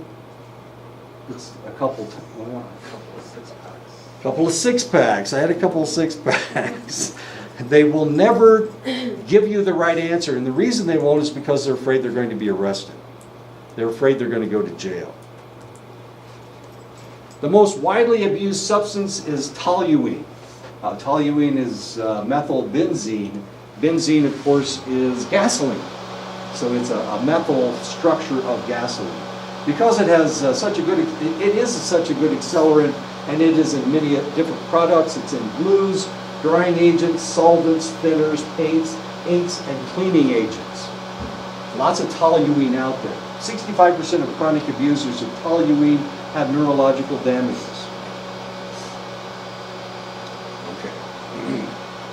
A: It's a couple, well,
B: Couple of six-packs.
A: couple of six-packs. I had a couple of six-packs. They will never give you the right answer, and the reason they won't is because they're afraid they're going to be arrested. They're afraid they're going to go to jail. The most widely abused substance is toluene. Toluene is methylbenzene. Benzene, of course, is gasoline. So it's a methyl structure of gasoline. Because it has such a good, it is such a good accelerant, and it is in many different products. It's in glues, drying agents, solvents, thinners, paints, inks, and cleaning agents. Lots of toluene out there. 65% of chronic abusers of toluene have neurological damages. Okay.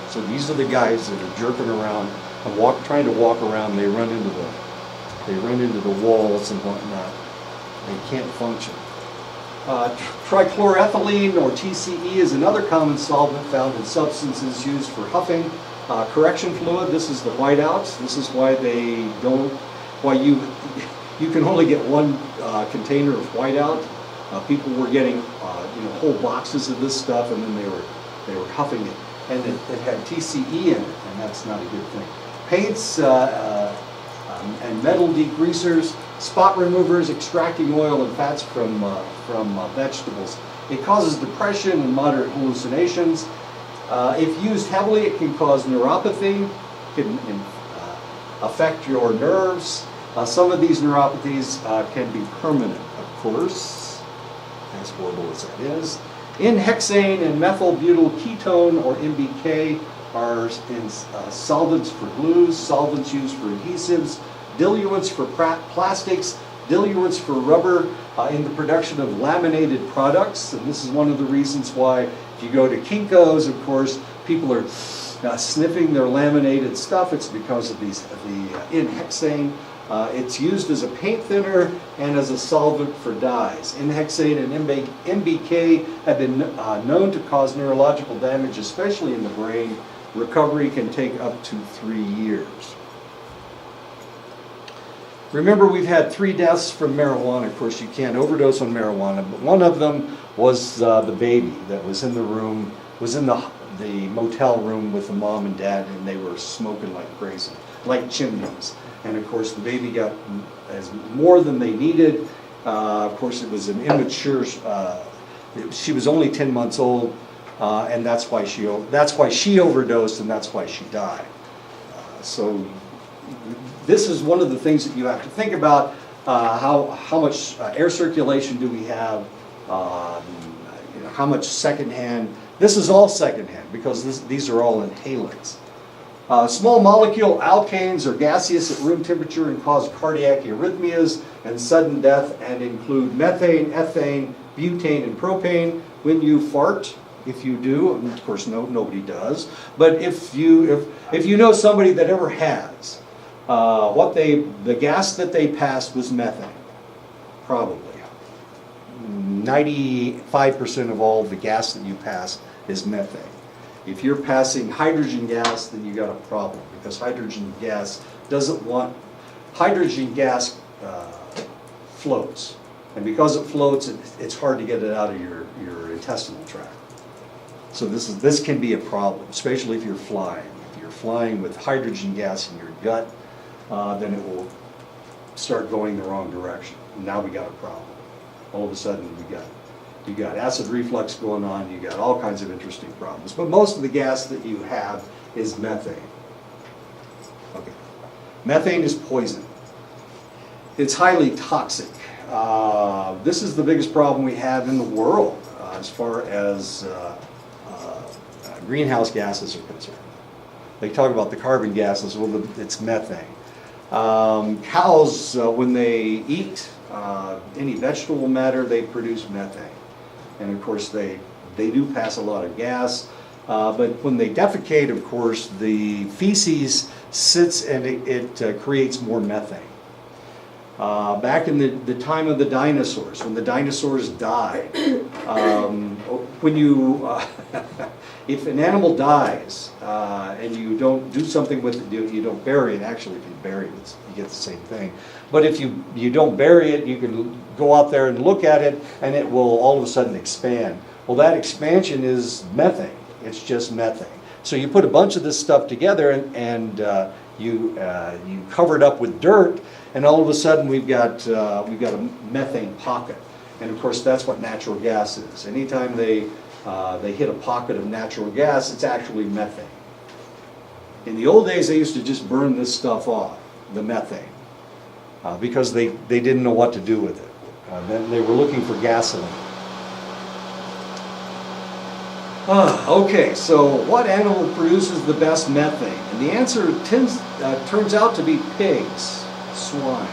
A: So these are the guys that are jerking around and trying to walk around. They run into the walls and whatnot. They can't function. Trichloroethylene, or TCE, is another common solvent found in substances used for huffing. Correction fluid, this is the whiteouts. This is why you can only get one container of whiteout. People were getting whole boxes of this stuff, and then they were huffing it, and it had TCE in it, and that's not a good thing. Paints and metal degreasers, spot removers, extracting oil and fats from vegetables. It causes depression and moderate hallucinations. If used heavily, it can cause neuropathy, can affect your nerves. Some of these neuropathies can be permanent, of course, as horrible as that is. N-hexane and methylbutyl ketone, or MBK, are in solvents for glues, solvents used for adhesives, diluents for plastics, diluents for rubber, in the production of laminated products. And this is one of the reasons why, if you go to Kinko's, of course, people are sniffing their laminated stuff. It's because of the N-hexane. It's used as a paint thinner and as a solvent for dyes. N-hexane and MBK have been known to cause neurological damage, especially in the brain. Recovery can take up to 3 years. Remember, we've had 3 deaths from marijuana. Of course, you can't overdose on marijuana, but one of them was the baby that was in the room, was in the motel room with the mom and dad, and they were smoking like crazy, like chimneys. And of course, the baby got more than they needed. Of course, it was an immature. She was only 10 months old, and that's why she overdosed, and that's why she died. So this is one of the things that you have to think about. How much air circulation do we have? How much secondhand? This is all secondhand because these are all inhalants. Small molecule alkanes are gaseous at room temperature and cause cardiac arrhythmias and sudden death, and include methane, ethane, butane, and propane. When you fart, if you do, and of course nobody does, but if you know somebody that ever has, the gas that they passed was methane, probably. 95% of all the gas that you pass is methane. If you're passing hydrogen gas, then you got a problem, because hydrogen gas floats, and because it floats, it's hard to get it out of your intestinal tract. So this can be a problem, especially if you're flying. If you're flying with hydrogen gas in your gut, then it will start going the wrong direction. Now we got a problem. All of a sudden you got acid reflux going on, you got all kinds of interesting problems. But most of the gas that you have is methane. Okay. Methane is poison. It's highly toxic. This is the biggest problem we have in the world as far as greenhouse gases are concerned. They talk about the carbon gases, well, it's methane. Cows, when they eat any vegetable matter, they produce methane. And of course, they do pass a lot of gas. But when they defecate, of course, the feces sits and it creates more methane. Back in the time of the dinosaurs, when the dinosaurs died, when you, if an animal dies and you don't do something with it, you don't bury it. Actually, if you bury it, you get the same thing. But if you don't bury it, you can go out there and look at it, and it will all of a sudden expand. Well, that expansion is methane. It's just methane. So you put a bunch of this stuff together, and you cover it up with dirt, and all of a sudden we've got a methane pocket. And of course, that's what natural gas is. Anytime they hit a pocket of natural gas, it's actually methane. In the old days, they used to just burn this stuff off, the methane, because they didn't know what to do with it. Then they were looking for gasoline. Okay, so what animal produces the best methane? And the answer turns out to be pigs, swine,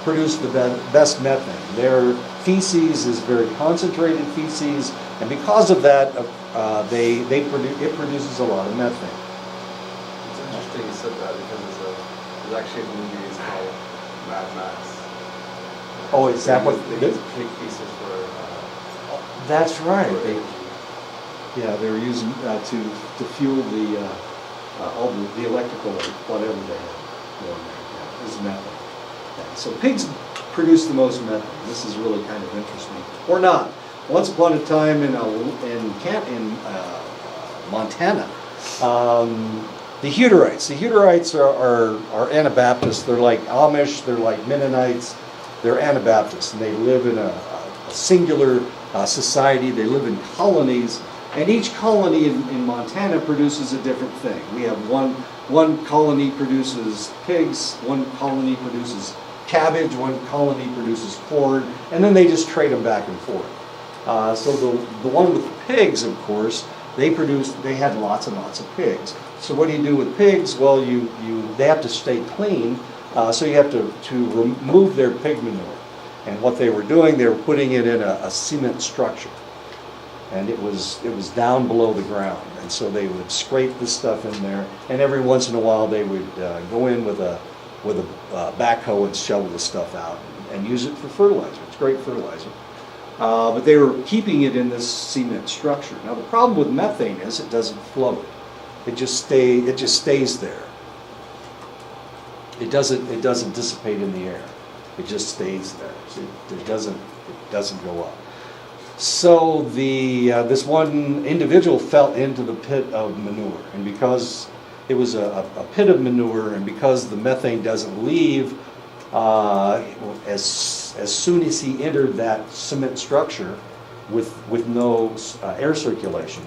A: produce the best methane. Their feces is very concentrated feces, and because of that, it produces a lot of methane.
B: It's interesting you said that because there's actually a movie it's called Mad Max.
A: Oh, is that what
B: they use pig feces for?
A: That's right.
B: For energy.
A: Yeah, they were using to fuel all the electrical or whatever they had going there. Yeah, is methane. Yeah, so pigs produce the most methane. This is really kind of interesting, or not. Once upon a time in Montana, the Hutterites. The Hutterites are Anabaptists. They're like Amish. They're like Mennonites. They're Anabaptists, and they live in a singular society. They live in colonies. And each colony in Montana produces a different thing. We have one colony produces pigs, one colony produces cabbage, one colony produces corn, and then they just trade them back and forth. So the one with pigs, of course, they had lots and lots of pigs. So what do you do with pigs? Well, they have to stay clean, so you have to remove their pig manure. And what they were doing, they were putting it in a cement structure. And it was down below the ground, and so they would scrape this stuff in there, and every once in a while they would go in with a backhoe and shovel the stuff out and use it for fertilizer. It's great fertilizer, but they were keeping it in this cement structure. Now the problem with methane is it doesn't float; it just stays there. It doesn't dissipate in the air. It just stays there. So it doesn't go up. So this one individual fell into the pit of manure, and because it was a pit of manure, and because the methane doesn't leave as soon as he entered that cement structure with no air circulation,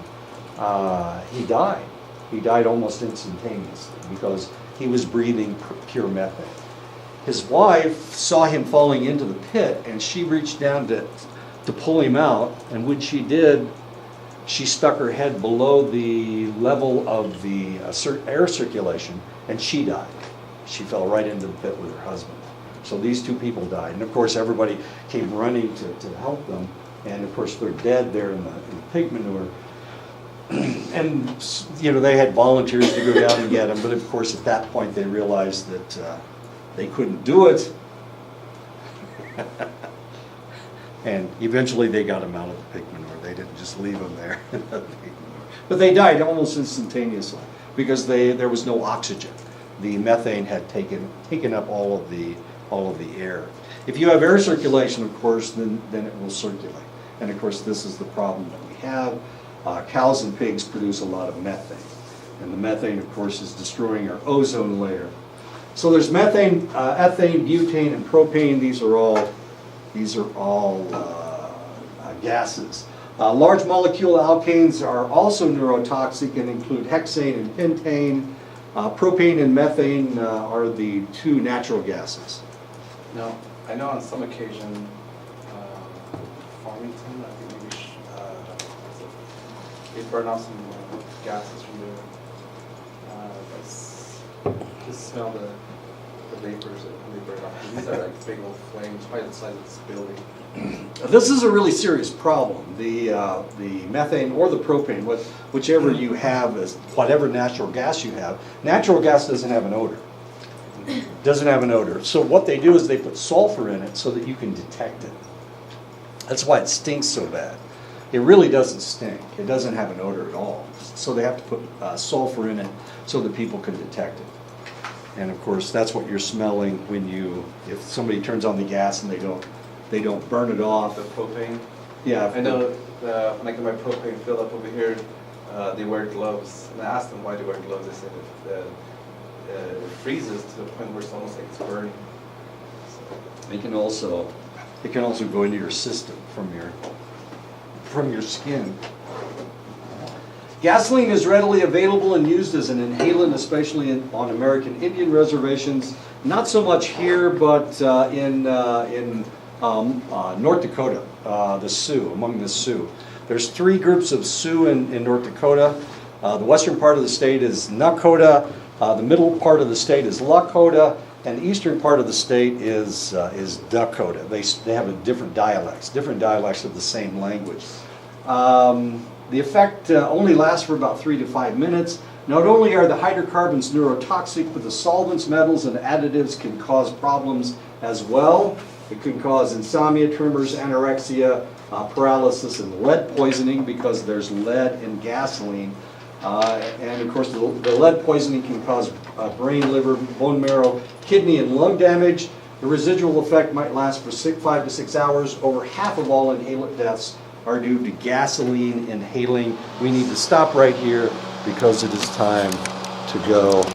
A: he died. He died almost instantaneously because he was breathing pure methane. His wife saw him falling into the pit, and she reached down to pull him out, and when she did, she stuck her head below the level of the air circulation, and she died. She fell right into the pit with her husband. So these two people died, and of course everybody came running to help them, and of course they're dead there in the pig manure. And they had volunteers to go down and get them, but of course at that point they realized that they couldn't do it. And eventually they got them out of the pig manure. They didn't just leave them there in the pig manure. But they died almost instantaneously because there was no oxygen. The methane had taken up all of the air. If you have air circulation, of course, then it will circulate. And of course, this is the problem that we have. Cows and pigs produce a lot of methane. And the methane, of course, is destroying our ozone layer. So there's methane, ethane, butane, and propane. These are all gases. Large molecule alkanes are also neurotoxic and include hexane and pentane. Propane and methane are the two natural gases.
B: Now, I know on some occasion, Farmington, I think maybe they burn off some gases from there. Just smell the vapors when they burn off. These are like big old flames, probably the size of this building.
A: This is a really serious problem. The methane or the propane, whichever you have, whatever natural gas you have, natural gas doesn't have an odor. Doesn't have an odor. So what they do is they put sulfur in it so that you can detect it. That's why it stinks so bad. It really doesn't stink. It doesn't have an odor at all. So they have to put sulfur in it so that people can detect it. And of course, that's what you're smelling when if somebody turns on the gas and they don't burn it off.
B: The propane.
A: Yeah.
B: I know when I get my propane filled up over here, they wear gloves. And I asked them why they wear gloves. They said it freezes to the point where it's almost like it's burning. So.
A: It can also go into your system from your skin. Gasoline is readily available and used as an inhalant, especially on American Indian reservations. Not so much here, but in North Dakota, the Sioux, among the Sioux. There's 3 groups of Sioux in North Dakota. The western part of the state is Nakota, the middle part of the state is Lakota, and the eastern part of the state is Dakota. They have different dialects of the same language. The effect only lasts for about 3 to 5 minutes. Not only are the hydrocarbons neurotoxic, but the solvents, metals, and additives can cause problems as well. It can cause insomnia, tremors, anorexia, paralysis, and lead poisoning because there's lead in gasoline. And of course, the lead poisoning can cause brain, liver, bone marrow, kidney, and lung damage. The residual effect might last for 5 to 6 hours. Over half of all inhalant deaths are due to gasoline inhaling. We need to stop right here because it is time to go.